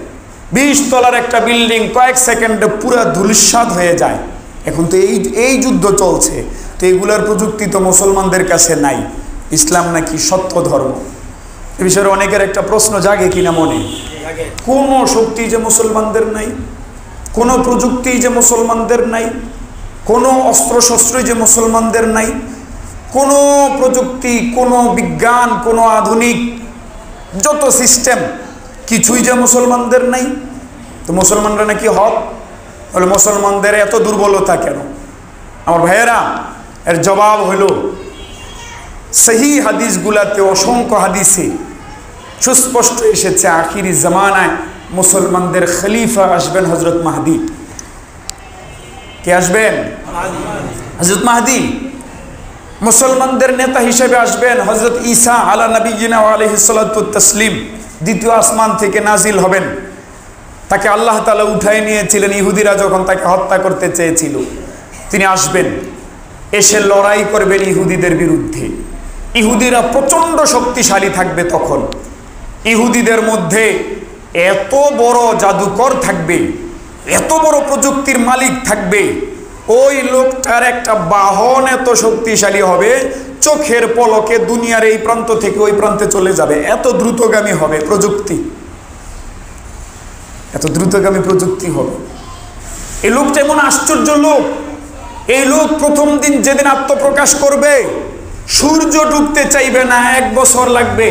20 তলার একটা বিল্ডিং কয়েক সেকেন্ডে পুরো ধূলিসাৎ হয়ে যায়। এখন তো এই যুদ্ধ চলছে। তো এইগুলার প্রযুক্তি তো মুসলমানদের কাছে নাই। ইসলাম নাকি সত্য ধর্ম। এ বিষয়ে অনেকের একটা প্রশ্ন জাগে কিনা মনে? কোনো শক্তি যে মুসলমানদের নাই, কোনো প্রযুক্তি যে মুসলমানদের নাই, কোনো অস্ত্রশস্ত্রই যে মুসলমানদের নাই, কোনো প্রযুক্তি, কোনো বিজ্ঞান, কোনো আধুনিক যত সিস্টেম কিছুই যে মুসলমানদের নাই। তো মুসলমানরা নাকি হক, বলে মুসলমানদের এত দুর্বলতা কেন? আমার ভাইয়েরা, এর জবাব হলো সহি হাদিসগুলাতে, অসংখ্য হাদিসে সুস্পষ্ট এসেছে আখিরি জামানায় মুসলমানদের খলিফা আসবেন হযরত মাহদী। কে আসবেন? হযরত মাহদী। মুসলমানদের নেতা হিসেবে আসবেন হযরত ঈসা আলা নবিয়িনা ওয়া আলাইহিস সালাতু ওয়াত তাসলিম। দ্বিতীয় আসমান থেকে নাজিল হবেন। তাকে আল্লাহ তাআলা উঠায় নিয়েছিলেন ইহুদিরা যখন তাকে হত্যা করতে চেয়েছিল। তিনি আসবেন, এসে লড়াই করবেন ইহুদিদের বিরুদ্ধে। ইহুদিরা প্রচণ্ড শক্তিশালী থাকবে তখন। ইহুদিদের মধ্যে এত বড় জাদুকর থাকবে, এত বড় প্রযুক্তির মালিক থাকবে, ওই লোকটার একটা বাহন এত শক্তিশালী হবে, চোখের পলকে দুনিয়ার এই প্রান্ত থেকে ওই প্রান্তে চলে যাবে। এত দ্রুতগামী হবে প্রযুক্তি, এত দ্রুতগামী প্রযুক্তি হবে। এই লোকটা এমন আশ্চর্য লোক। এই লোক প্রথম দিন যেদিন আত্মপ্রকাশ করবে, সূর্য ডুবতে চাইবে না, 1 বছর লাগবে,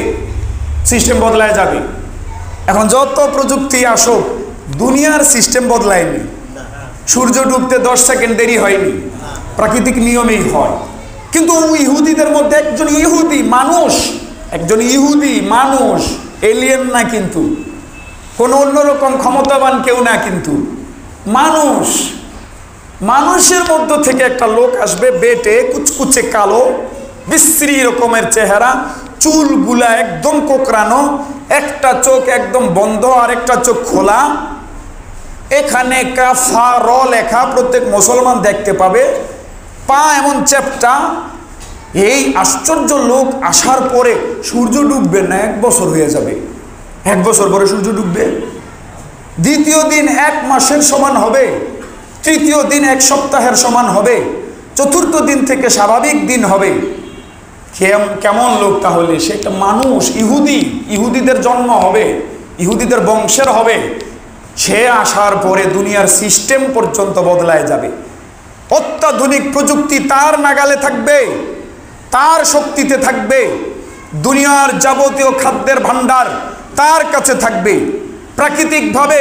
সিস্টেম বদলায় যাবে। এখন যত প্রযুক্তি আসুক, দুনিয়ার সিস্টেম বদলায়নি। সূর্য ডুবতে 10 সেকেন্ড দেরি হয়নি, প্রাকৃতিক নিয়মেই হয়। কিন্তু ইহুদিদের মধ্যে একজন ইহুদি মানুষ, এলিয়েন না, কিন্তু কোনো অন্যরকম ক্ষমতাবান কেউ না, কিন্তু মানুষের মধ্য থেকে একটা লোক আসবে, বেটে, কুচকুচে কালো, বিশ্রী রকমের চেহারা, চুলগুলা একদম কোকড়ানো, একটা চোখ একদম বন্ধ আর একটা চোখ খোলা, এখানে কাফা র লেখা প্রত্যেক মুসলমান দেখতে পাবে, পা এমন চ্যাপ্টা। এই আশ্চর্য লোক আসার পরে সূর্য ডুববে না, 1 বছর হয়ে যাবে। 1 বছর পরে সূর্য ডুববে। দ্বিতীয় দিন 1 মাসের সমান হবে, তৃতীয় দিন 1 সপ্তাহের সমান হবে, চতুর্থ দিন থেকে স্বাভাবিক দিন হবে। কেমন লোক তাহলে? সে একটা মানুষ, ইহুদিদের জন্ম হবে, ইহুদিদের বংশের হবে। সে আসার পরে দুনিয়ার সিস্টেম পর্যন্ত বদলায় যাবে। অত্যাধুনিক প্রযুক্তি তার নাগালে থাকবে, তার শক্তিতে থাকবে। দুনিয়ার যাবতীয় খাদ্যের ভাণ্ডার তার কাছে থাকবে। প্রাকৃতিকভাবে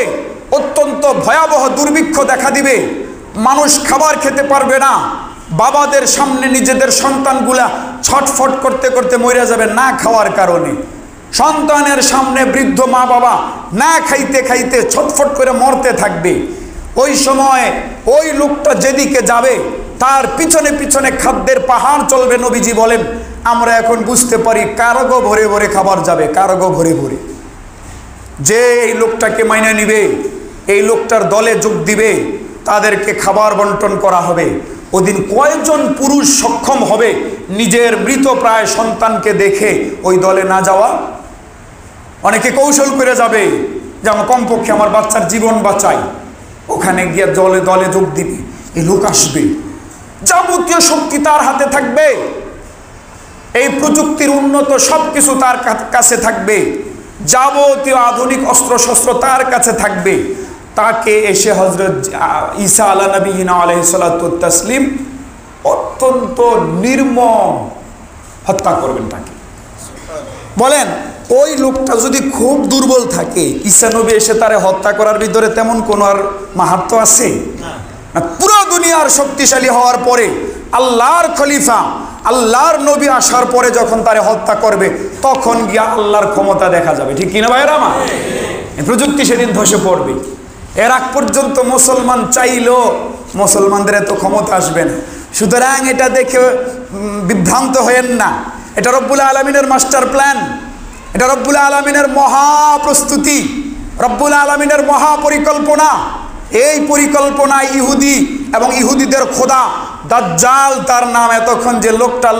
অত্যন্ত ভয়াবহ দুর্ভিক্ষ দেখা দিবে, মানুষ খাবার খেতে পারবে না। বাবাদের সামনে নিজেদের সন্তানগুলা ছটফট করতে করতে মরে যাবে না খাওয়ার কারণে। সন্তানের সামনে বৃদ্ধ মা বাবা না খাইতে খাইতে ছটফট করে মরতে থাকবে। ওই সময় ওই লোকটা যেদিকে যাবে তার পিছনে পিছনে খাদ্যের পাহাড় চলবে। নবীজি বলেন, আমরা এখন বুঝতে পারি কারগো ভরে ভরে খাবার যাবে, কারগো ভরে ভরে। যে এই লোকটাকে মাইনে নিবে, এই লোকটার দলে যোগ দিবে, তাদেরকে খাবার বন্টন করা হবে। ওদিন কয়জন পুরুষ সক্ষম হবে নিজের মৃতপ্রায় সন্তানকে দেখে ওই দলে না যাওয়া? অনেকে কৌশল করে যাবে যে আমার কমপক্ষে আমার বাচ্চার জীবন বাঁচাই, ওখানে গিয়ে দলে দলে যোগ দিবে। এই লোক আসবে, যাবতীয় শক্তি তার হাতে থাকবে, এই প্রযুক্তির উন্নত সব কিছু তার কাছে থাকবে, যাবতীয় আধুনিক অস্ত্রশস্ত্র তার কাছে থাকবে। তাকে এসে হযরত ঈসা আলা নবিয়িনা আলাইহিস সালাতু ওয়াত তাসলিম অত্যন্ত নির্মম হত্যা করবেন তাকে। বলেন ওই লোকটা যদি খুব দুর্বল থাকে, ঈসা নবী এসে তারে হত্যা করার ভিতরে তেমন কোনো আর মাহাত্ম্য আছে না? পুরো দুনিয়ার শক্তিশালী হওয়ার পরে আল্লাহর খলিফা আল্লাহর নবী আসার পরে যখন তারে হত্যা করবে তখন গিয়া আল্লাহর ক্ষমতা দেখা যাবে, ঠিক কিনা ভাইয়েরা আমার? প্রযুক্তি সেদিন ধসে পড়বে। এর আগ পর্যন্ত মুসলমান চাইলেও মুসলমানদের এত ক্ষমতা আসবে না। সুতরাং এটা দেখে বিভ্রান্ত হয়েন না, এটা রব্বুল আলামিনের মাস্টার প্ল্যান, এটা রব্বুল আলামিনের মহা প্রস্তুতি, রব্বুল আলামিনের মহা পরিকল্পনা। এই পরিকল্পনায় ইহুদি এবং ইহুদিদের খোদা দাজ্জাল তার নাম, এতক্ষণ যে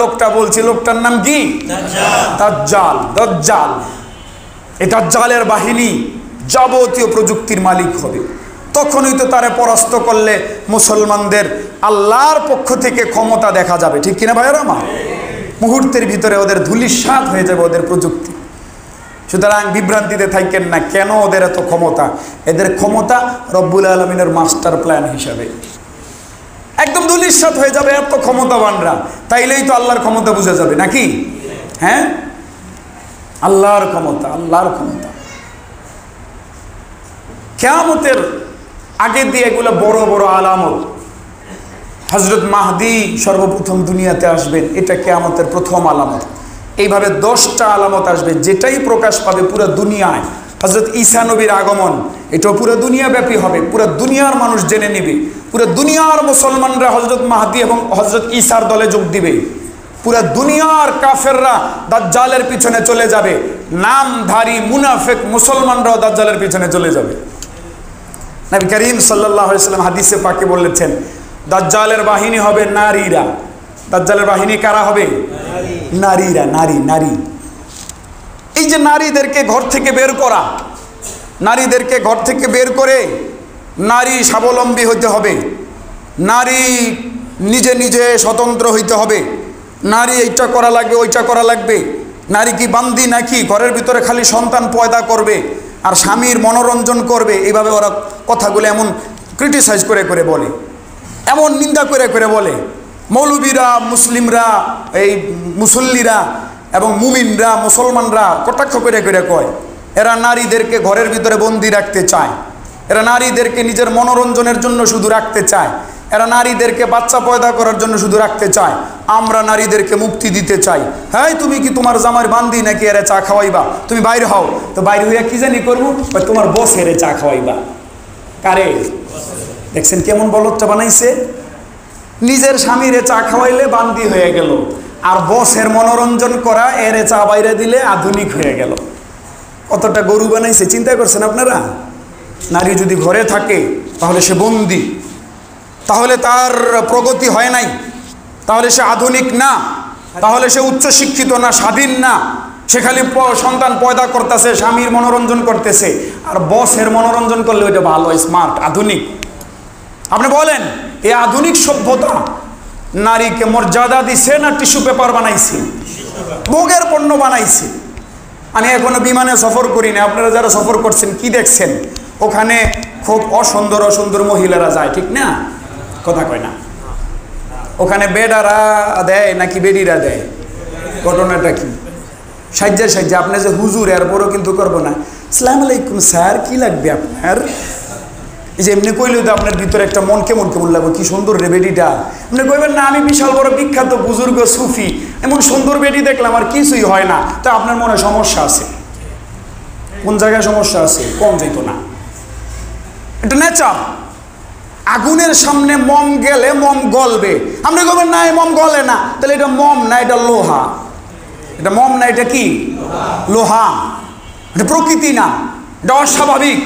লোকটা বলছি লোকটার নাম কি? দাজ্জাল। দাজ্জাল, এই দাজ্জালের বাহিনী যাবতীয় প্রযুক্তির মালিক হবে। তখনই তো তারে পরাস্ত করলে মুসলমানদের আল্লাহর পক্ষ থেকে ক্ষমতা দেখা যাবে, ঠিক কিনা ভাইয়েরা আমার? মুহূর্তের ভিতরে ওদের ধূলিসাৎ হয়ে যাবে ওদের প্রযুক্তি। সুতরাং বিভ্রান্তিতে থাকেন না, কেন ওদের এত ক্ষমতা? এদের ক্ষমতা রব্বুল আলামিনের মাস্টার প্ল্যান হিসাবে একদম ধূলিসাৎ হয়ে যাবে এত ক্ষমতাবানরা। তাইলেই তো আল্লাহর ক্ষমতা বোঝা যাবে নাকি? হ্যাঁ, আল্লাহর ক্ষমতা, আল্লাহর ক্ষমতা। কিয়ামতের আগে দিয়ে এগুলো বড় বড় আলামত। হযরত মাহদী সর্বপ্রথম দুনিয়াতে আসবেন, এটা কিয়ামতের প্রথম আলামত। এইভাবে 10টা আলামত আসবে, যেটাই প্রকাশ পাবে পুরো দুনিয়ায়। হযরত ঈসা নবীর আগমন, এটাও পুরো দুনিয়াব্যাপী হবে, পুরো দুনিয়ার মানুষ জেনে নেবে, পুরো দুনিয়ার মুসলমানরা হযরত মাহদী এবং হযরত ঈসার দলে যোগ দিবে। পুরো দুনিয়ার কাফেররা দাজ্জালের পিছনে চলে যাবে, নামধারী মুনাফিক মুসলমানরাও দাজ্জালের পিছনে চলে যাবে। নবী করিম সাল্লাল্লাহু আলাইহি ওয়াসাল্লাম হাদিসে পাকে বলেছেন, দাজ্জালের বাহিনী হবে নারীরা। দাজ্জালের বাহিনী কারা হবে? নারীরা, নারী। এই যে নারীদেরকে ঘর থেকে বের করা, নারীদেরকে ঘর থেকে বের করে নারী স্বাবলম্বী হইতে হবে, নারী নিজে নিজে স্বতন্ত্র হইতে হবে, নারী এইটা করা লাগবে ওইটা করা লাগবে। নারী কি বান্দি নাকি? ঘরের ভিতরে খালি সন্তান পয়দা করবে আর স্বামীর মনোরঞ্জন করবে। এইভাবে ওরা কথাগুলো এমন ক্রিটিসাইজ করে করে বলে, এমন নিন্দা করে করে বলে। মৌলবীরা, মুসলিমরা, এই মুসল্লিরা এবং মুমিনরা, মুসলমানরা কটাক্ষ করে করে কয় এরা নারীদেরকে ঘরের ভিতরে বন্দি রাখতে চায়, এরা নারীদেরকে নিজের মনোরঞ্জনের জন্য শুধু রাখতে চায়, এরা নারীদেরকে বাচ্চা পয়দা করার জন্য শুধু রাখতে চায়। আমরা নারীদেরকে মুক্তি দিতে চাই। হ্যাঁ, তুমি কি তোমার জামার বান্দি নাকি? এরা চা খাওয়াইবা? তুমি বাইরে হও। তো বাইরে হইয়া কি জানি করবো? তোমার বস এরে চা খাওয়াইবা। কারে? দেখছেন কেমন বলদটা বানাইছে? নিজের স্বামীরে চা খাওয়াইলে বান্দি হয়ে গেল, আর বসের মনোরঞ্জন করা এরে চা বাইরে দিলে আধুনিক হয়ে গেল। কতটা গরু বানাইছে চিন্তা করছেন আপনারা? নারী যদি ঘরে থাকে তাহলে সে বন্দি, তাহলে তার প্রগতি হয় নাই, তাহলে সে আধুনিক না, তাহলে সে উচ্চশিক্ষিত না, স্বাধীন না। সে খালি সন্তান পয়দা করতেছে, স্বামীর মনোরঞ্জন করতেছে, আর বসের মনোরঞ্জন করলে ওইটা ভালো, স্মার্ট, আধুনিক। আপনি বলেন এই আধুনিক সভ্যতা নারীকে মর্যাদা দিছে না টিস্যু পেপার বানাইছে, ভোগের পণ্য বানাইছে? আমি এখনো বিমানে সফর করি না, আপনারা যারা সফর করছেন কি দেখছেন? ওখানে খুব অসুন্দর অসুন্দর মহিলারা যায়, ঠিক না? কথা কয় না। ওখানে বেডারা দেয় নাকি বেডিরা দেয়? ঘটনাটা কি? সাজ্জা আপনি যে হুজুর, এরপরও কিন্তু করবো না। আসসালামু আলাইকুম স্যার, কি লাগবে আপনার? এই যে এমনি কইলে তো আপনার ভিতরে একটা মন কেমন কেমন লাগবে, কি সুন্দর রে বেডিটা। আপনি কইবেন না আমি বিশাল বড় বিখ্যাত বুজুর্গ সুফি, এমন সুন্দর বেডি দেখলাম আর কিছুই হয় না। তা আপনার মনে সমস্যা আছে। কোন জায়গায় সমস্যা আছে? কম যেত না, এটা নেচার। আগুনের সামনে মম গেলে মম গলবে। আপনি কইবেন না এই মম গলে না, তাহলে এটা মম না, এটা লোহা। এটা মম না, এটা কি? লোহা। এটা প্রকৃতি না, এটা অস্বাভাবিক।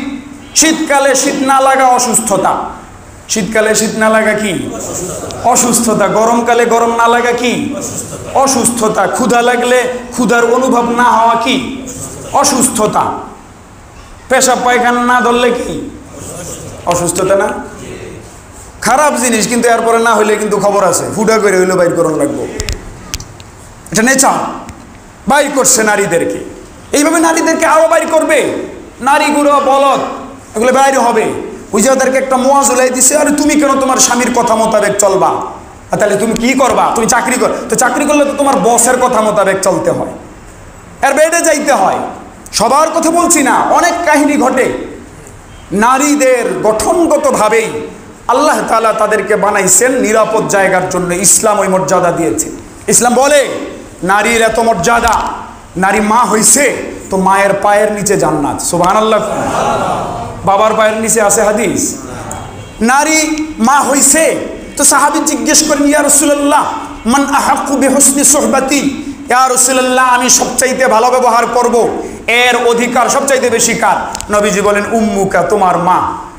শীতকালে শীত না লাগা অসুস্থতা, শীতকালে শীত না লাগা কি? অসুস্থতা। গরমকালে গরম না লাগা কি? অসুস্থতা। ক্ষুধা লাগলে ক্ষুধার অনুভব না হওয়া কি? অসুস্থতা। পেশাব পায়খানা না ধরলে কি? অসুস্থতা না? খারাপ জিনিস, কিন্তু এরপরে না হইলে কিন্তু খবর আছে, ফুটা করে হইলে বাইর করণ লাগবো। এটা নেচার। বাইর করছে নারীদেরকে, এইভাবে নারীদেরকে আরো বাইর করবে। নারীগুলো বলদ, এগুলো বাইরে হবে। ওই যে ওদেরকে একটা মোয়া ঝুলাই দিছে, আরে তুমি কেন তোমার স্বামীর কথা মোতাবেক চলবা? তাহলে তুমি কি করবা? তুমি চাকরি কর, তো চাকরি করলে তো তোমার বসের কথা মোতাবেক চলতে হয়, এর বেডে যাইতে হয়। সবার কথা বলছি না, অনেক কাহিনী ঘটে। নারীদের গঠনগতভাবেই আল্লাহ তাআলা তাদেরকে বানাইছেন নিরাপদ জায়গার জন্য। ইসলাম ওই মর্যাদা দিয়েছে। ইসলাম বলে নারীর এত মর্যাদা, নারী মা হইছে তো মায়ের পায়ের নিচে জান্নাত। সুবহানাল্লাহ। বাবার পায়ের নিচে আছে হাদিস। নারী মা হইছে তো সাহাবী জিজ্ঞেস করেন, ইয়া রাসূলুল্লাহ মান আহাক্কু বিহুসনি সুহবাতি, ইয়া রাসূলুল্লাহ আমি সবচাইতে ভালো ব্যবহার করব, এর অধিকার সবচাইতে বেশি কার? নবীজি বলেন উম্মুকা, তোমার মা।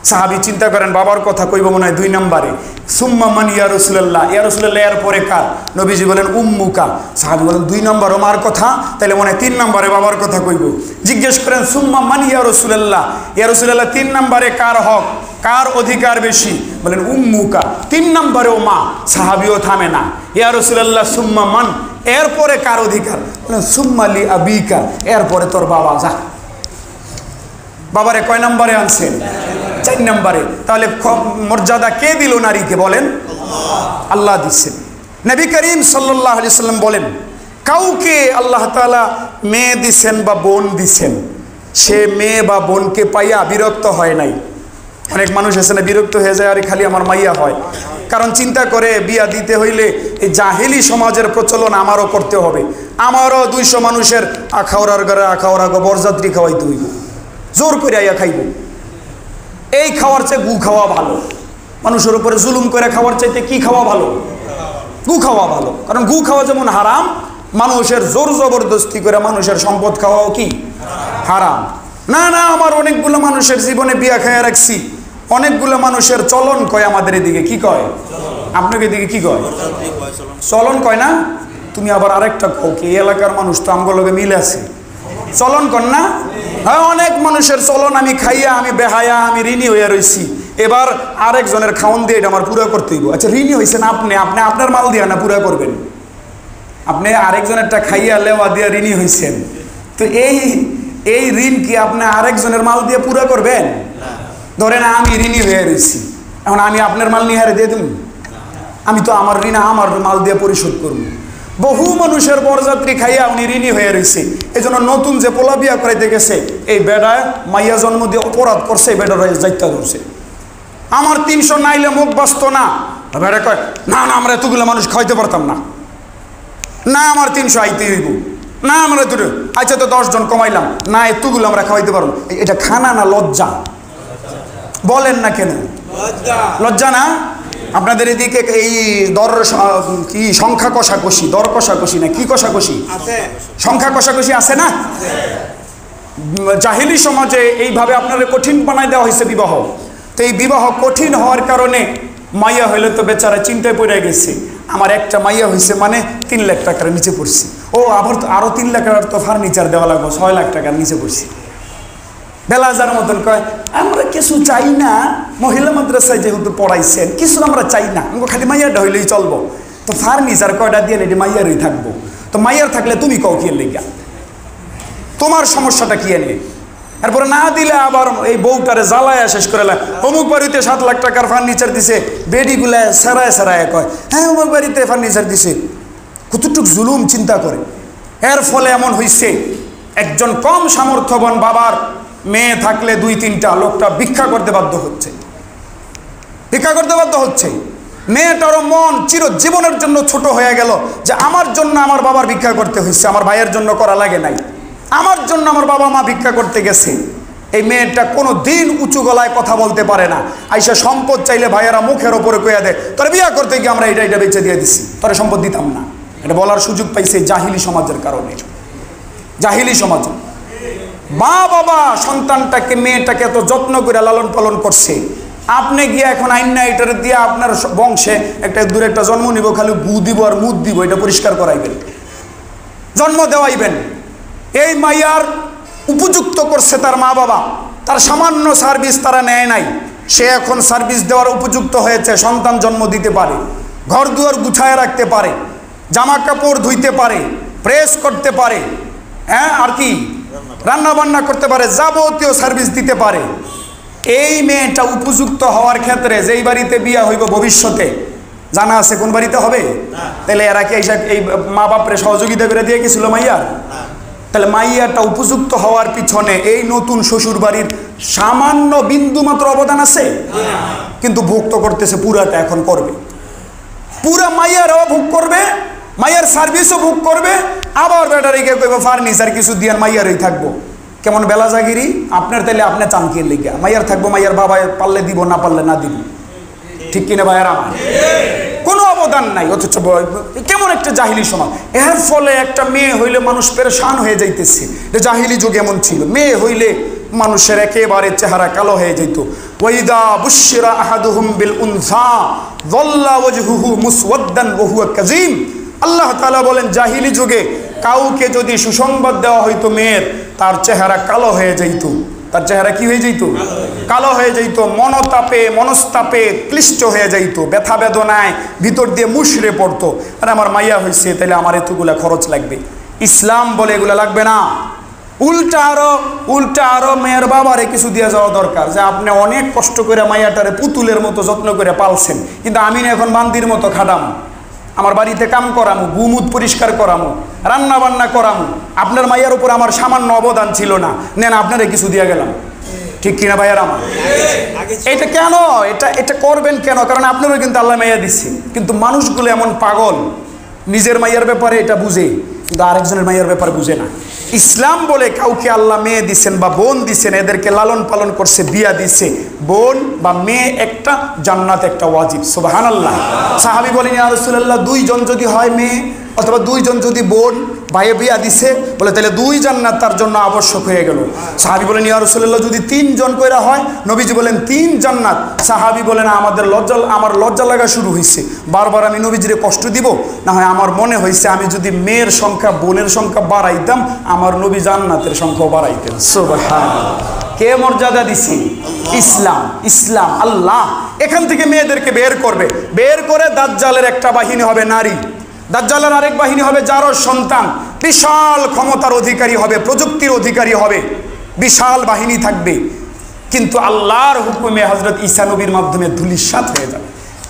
সাহাবী চিন্তা করেন বাবার কথা কইব মনে হয় 2 নম্বরে। সুম্মা মান ইয়া রাসূলুল্লাহ, ইয়া রাসূলুল্লাহ এর পরে কার? নবীজি বলেন উম্মুকা। সাহাবী বলেন 2 নম্বর মার কথা, তাহলে মনে হয় 3 নম্বরে বাবার কথা কইব। জিজ্ঞেস করেন সুম্মা মান ইয়া রাসূলুল্লাহ, ইয়া রাসূলুল্লাহ 3 নম্বরে কার হক, কার অধিকার বেশি? বলেন উম্মুকা, 3 নম্বরেও মা। সাহাবীও থামে না, ইয়া রাসূলুল্লাহ সুম্মা মান, এরপরে কার অধিকার? বলেন সুম্মা লি আবিকা, এরপরে তোর বাবা। যা, বাবারে কয় নম্বরে আনছেন? 4 নম্বরে। তাহলে মর্যাদা কে দিল নারীকে? বলেন আল্লাহ দিচ্ছেন। নবী করিম সাল্লাল্লাহু আলাইহি সাল্লাম বলেন কাউকে আল্লাহ তাআলা মেয়ে দিছেন বা বোন দিছেন, সে মেয়ে বা বোনকে পাইয়া বিরক্ত হয় নাই। অনেক মানুষ আছে না, বিরক্ত হয়ে যায়, আরে খালি আমার মাইয়া হয়। কারণ চিন্তা করে বিয়া দিতে হইলে এই জাহেলি সমাজের প্রচলন আমারও করতে হবে, আমারও 200 মানুষের আখাওড়ার ঘরে আখাওড়া বরযাত্রী খাওয়াইতে হইব, জোর করে আইয়া খাইব। এই খাওয়ার চেয়ে গু খাওয়া ভালো। মানুষের উপরে জুলুম করে খাওয়ার চাইতে কি খাওয়া ভালো? গু খাওয়া ভালো। কারণ গু খাওয়া যেমন হারাম, মানুষের জোর জবরদস্তি করে মানুষের সম্পদ খাওয়াও কি হারাম। না না, আমার অনেকগুলো মানুষের জীবনে বিয়া খাইয়া রাখছি, অনেকগুলো মানুষের চলন কয় আমাদের এদিকে। কি কয়? আপনাকে এদিকে কি কয়? চলন কয় না? তুমি আবার আরেকটা কও কি? এই এলাকার মানুষ তো আমগুলোকে মিলে আছে, চলন কর না? হ্যাঁ, অনেক মানুষের চলন আমি খাইয়া, আমি বেহায়া, আমি ঋণী হইয়া রয়েছি, এবার আরেকজনের খাওন দিয়ে এটা আমার পুরা করতে হইব। আচ্ছা, ঋণী হয়েছেন আপনি, আপনি আপনার মাল দিয়া না পুরা করবেন? আপনি আরেকজনেরটা খাইয়া লেওয়া দিয়া ঋণী হয়েছেন, তো এই ঋণ কি আপনি আরেকজনের মাল দিয়ে পুরা করবেন? ধরেন আমি ঋণী হয়ে রয়েছি, এখন আমি আপনার মাল নিয়ে হারে দিয়ে দেব? আমি তো আমার ঋণ আমার মাল দিয়ে পরিশোধ করব। বহু মানুষের বরযাত্রী খাইয়া উনি ঋণী হয়ে রয়েছে। এই জন্য নতুন যে পোলা বিয়া করাইতে গেছে, এই বেড়ায় মাইয়া জন্ম দিয়ে অপরাধ করছে, এই বেড়ার যাইতা ধরছে। আমার 300 নাইলে মুখ বাঁচত না। বেড়া কয় না না, আমরা এতগুলো মানুষ খাইতে পারতাম না, না আমার 300 আইতে হইব, না আমরা দুটো, আচ্ছা তো 10 জন কমাইলাম, না এতগুলো আমরা খাওয়াইতে পারবো। এটা খানা না লজ্জা? বলেন না কেন? লজ্জা না? আপনাদের এদিকে এই কি সংখ্যা কষাকষি, দর কষাকষি না কি কষাকষি, সংখ্যা কষাকষি আছে না? জাহিলি সমাজে এইভাবে আপনাদের কঠিন বানাই দেওয়া হয়েছে বিবাহ। তো এই বিবাহ কঠিন হওয়ার কারণে মাইয়া হইলে তো বেচারা চিন্তায় পড়ে গেছে, আমার একটা মাইয়া হয়েছে মানে 3 লাখ টাকার নিচে পড়ছি, ও আবার তো আরো 3 লাখ টাকার তো ফার্নিচার দেওয়া লাগবে, 6 লাখ টাকার নিচে পড়ছি। বেলাজার মতন কয় আমরা কিছু চাই না, মহিলা মাদ্রাসায় যেহেতু পড়াইছেন কিছু আমরা চাই না, আমাকে খালি মাইয়াটা হইলেই চলবো। তো ফার্নিচার কয়টা দিয়ে এটি মাইয়ারই থাকবো, তো মাইয়ার থাকলে তুমি কও কি লেগা, তোমার সমস্যাটা কি এনে? এরপরে না দিলে আবার এই বউটারে জ্বালায় শেষ করে, অমুক বাড়িতে 7 লাখ টাকার ফার্নিচার দিছে, বেডিগুলা সেরায় সেরায় কয় হ্যাঁ অমুক বাড়িতে ফার্নিচার দিছে। কতটুক জুলুম চিন্তা করে। এর ফলে এমন হইছে, একজন কম সামর্থ্যবান বাবার মেয়ে থাকলে 2-3টা, লোকটা ভিক্ষা করতে বাধ্য হচ্ছে, ভিক্ষা করতে বাধ্য হচ্ছে। মেয়েটারও মন চিরজীবনের জন্য ছোট হয়ে গেল যে আমার জন্য আমার বাবার ভিক্ষা করতে হয়েছে, আমার ভাইয়ের জন্য করা লাগে নাই, আমার জন্য আমার বাবা মা ভিক্ষা করতে গেছে। এই মেয়েটা কোনো দিন উঁচু গলায় কথা বলতে পারে না, আইসা সম্পদ চাইলে ভাইয়েরা মুখের ওপরে কইয়া দেয় তোরা বিয়া করতে গিয়ে আমরা এটা বেঁচে দিয়ে দিচ্ছি, তোরা সম্পদ দিতাম না। এটা বলার সুযোগ পাইছে জাহিলি সমাজের কারণে। জাহিলি সমাজ মা বাবা সন্তানটাকে, মেয়েটাকে এত যত্ন করে লালন পালন করছে, আপনি গিয়ে এখন আইন এটার দিয়ে আপনার বংশে একটা দূরে একটা জন্ম নিব, খালি গু দিব আর মুদ দিব, এটা পরিষ্কার করাইবেন, জন্ম দেওয়াইবেন। এই মাইয়ার উপযুক্ত করছে তার মা বাবা, তার সামান্য সার্ভিস তারা নেয় নাই, সে এখন সার্ভিস দেওয়ার উপযুক্ত হয়েছে, সন্তান জন্ম দিতে পারে, ঘর দুয়ার গুছায় রাখতে পারে, জামা কাপড় ধুইতে পারে, প্রেস করতে পারে, হ্যাঁ আর কি রান্না বান্না করতে পারে, যাবতীয় সার্ভিস দিতে পারে। এই মেয়েটা উপযুক্ত হওয়ার ক্ষেত্রে যেই বাড়িতে বিয়া হইব ভবিষ্যতে, জানা আছে কোন বাড়িতে হবে? তাহলে এরা কি এই মা বাপরে সহযোগিতা করে দিয়ে গেছিল মাইয়ার? তাহলে মাইয়াটা উপযুক্ত হওয়ার পিছনে এই নতুন শ্বশুর বাড়ির সামান্য বিন্দু মাত্র অবদান আছে? কিন্তু ভোগ তো করতেছে পুরাটা, এখন করবে পুরা, মাইয়ারও ভোগ করবে, মাইয়ার সার্ভিসও ভোগ করবে, আবার ব্যাটারিকে কইব ফার্নিচার কিছু দিয়ে মাইয়ারই থাকবো। কেমন বেলা জাগিরি আপনার? তাইলে আপনি চানকির লিগা মাইয়ার থাকবো, মাইয়ার বাবা পারলে দিব, না পারলে না দিব, ঠিক কিনা ভাইয়ার আমার? কোনো অবদান নাই, অথচ কেমন একটা জাহিলি সমাজ। এর ফলে একটা মেয়ে হইলে মানুষ পেরেশান হয়ে যাইতেছে। জাহিলি যুগ এমন ছিল, মেয়ে হইলে মানুষের একেবারে চেহারা কালো হয়ে যেত। ওয়াইদা বুশিরা আহাদুহুম বিল উনসা যাল্লা ওয়াজহুহু মুসওয়াদ্দান ওয়া হুয়া কাযীম। আল্লাহ তাআলা বলেন, জাহিলি যুগে কাউকে যদি সুসংবাদ দেওয়া হইতো মেয়ের, তার চেহারা কালো হয়ে যাইত। তার চেহারা কি হয়ে যাইত? কালো হয়ে যাইত, মনস্তাপে ক্লিষ্ট হয়ে যাইত, ব্যথা বেদনায় ভিতর দিয়ে মুশড়ে পড়তো। আর আমার মাইয়া হয়েছে, তাহলে আমার এতগুলা খরচ লাগবে। ইসলাম বলে এগুলা লাগবে না, উল্টা আরো মেয়ের বাবারে কিছু দিয়ে যাওয়া দরকার, যে আপনি অনেক কষ্ট করে মাইয়াটারে পুতুলের মতো যত্ন করে পালছেন, কিন্তু আমি এখন বান্দির মতো খাটাম, আমার বাড়িতে কাম করামু, গুমুদ পরিষ্কার করামু, রান্না বান্না করামু, আপনার মাইয়ার উপর আমার সামান্য অবদান ছিল না, নেন আপনারে কিছু দিয়ে গেলাম, ঠিক কিনা ভাইয়ার আমার? এটা কেন? এটা করবেন কেন? কারণ আপনারও কিন্তু আল্লাহ মাইয়া দিচ্ছে। কিন্তু মানুষগুলো এমন পাগল, নিজের মাইয়ার ব্যাপারে এটা বুঝে, কিন্তু আরেকজনের মাইয়ার ব্যাপারে বুঝে না। ইসলাম বলে কাউকে আল্লাহ মেয়ে দিচ্ছেন বা বোন দিচ্ছেন, এদেরকে লালন পালন করছে, বিয়া দিচ্ছে। বোন বা মেয়ে একটা, জান্নাত একটা ওয়াজিব। সুবহানাল্লাহ। সাহাবী বলেন, ইয়া রাসূলুল্লাহ, 2 জন যদি হয় মেয়ে অথবা 2 জন যদি বোন, ভাইয়ে বিয়া দিছে, বলে তাহলে 2 জান্নাত তার জন্য আবশ্যক হয়ে গেল। সাহাবী বলেন, ইয়া রাসূলুল্লাহ, যদি 3 জন কইরা হয়? নবীজি বলেন 3 জান্নাত। সাহাবী বলেন, আমার লজ্জা লাগা শুরু হয়েছে, বারবার আমি নবীজিরে কষ্ট দিব, না হয় আমার মনে হয়েছে আমি যদি মেয়ের সংখ্যা বোনের সংখ্যা বাড়াইতাম, আমার নবী জান্নাতের সংখ্যাও বাড়াইতেন। সুবহানাল্লাহ। কে মর্যাদা দিছি? ইসলাম। আল্লাহ এখান থেকে মেয়েদেরকে বের করবে, বের করে দাজ্জালের একটা বাহিনী হবে নারী, দাজ্জালের আরেক বাহিনী হবে জারজ সন্তান, বিশাল ক্ষমতার অধিকারী হবে, প্রযুক্তির অধিকারী হবে, বিশাল বাহিনী থাকবে। কিন্তু আল্লাহর হুকুমে হযরত ঈসা নবীর মাধ্যমে ধূলিসাৎ হয়ে যাবে।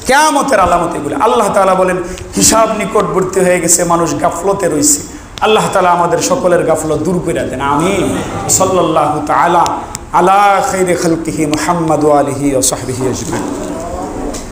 কিয়ামতের আলামত এগুলো। আল্লাহ তাআলা বলেন, হিসাব নিকটবর্তী হয়ে গেছে, মানুষ গাফলতে রয়েছে। আল্লাহ তাআলা আমাদের সকলের গাফলত দূর করে দেন, আমিন। সাল্লাল্লাহু তাআলা আলা খাইরি খালকিহি মুহাম্মদ ওয়া আলিহি ওয়া সাহবিহি আজমাইন।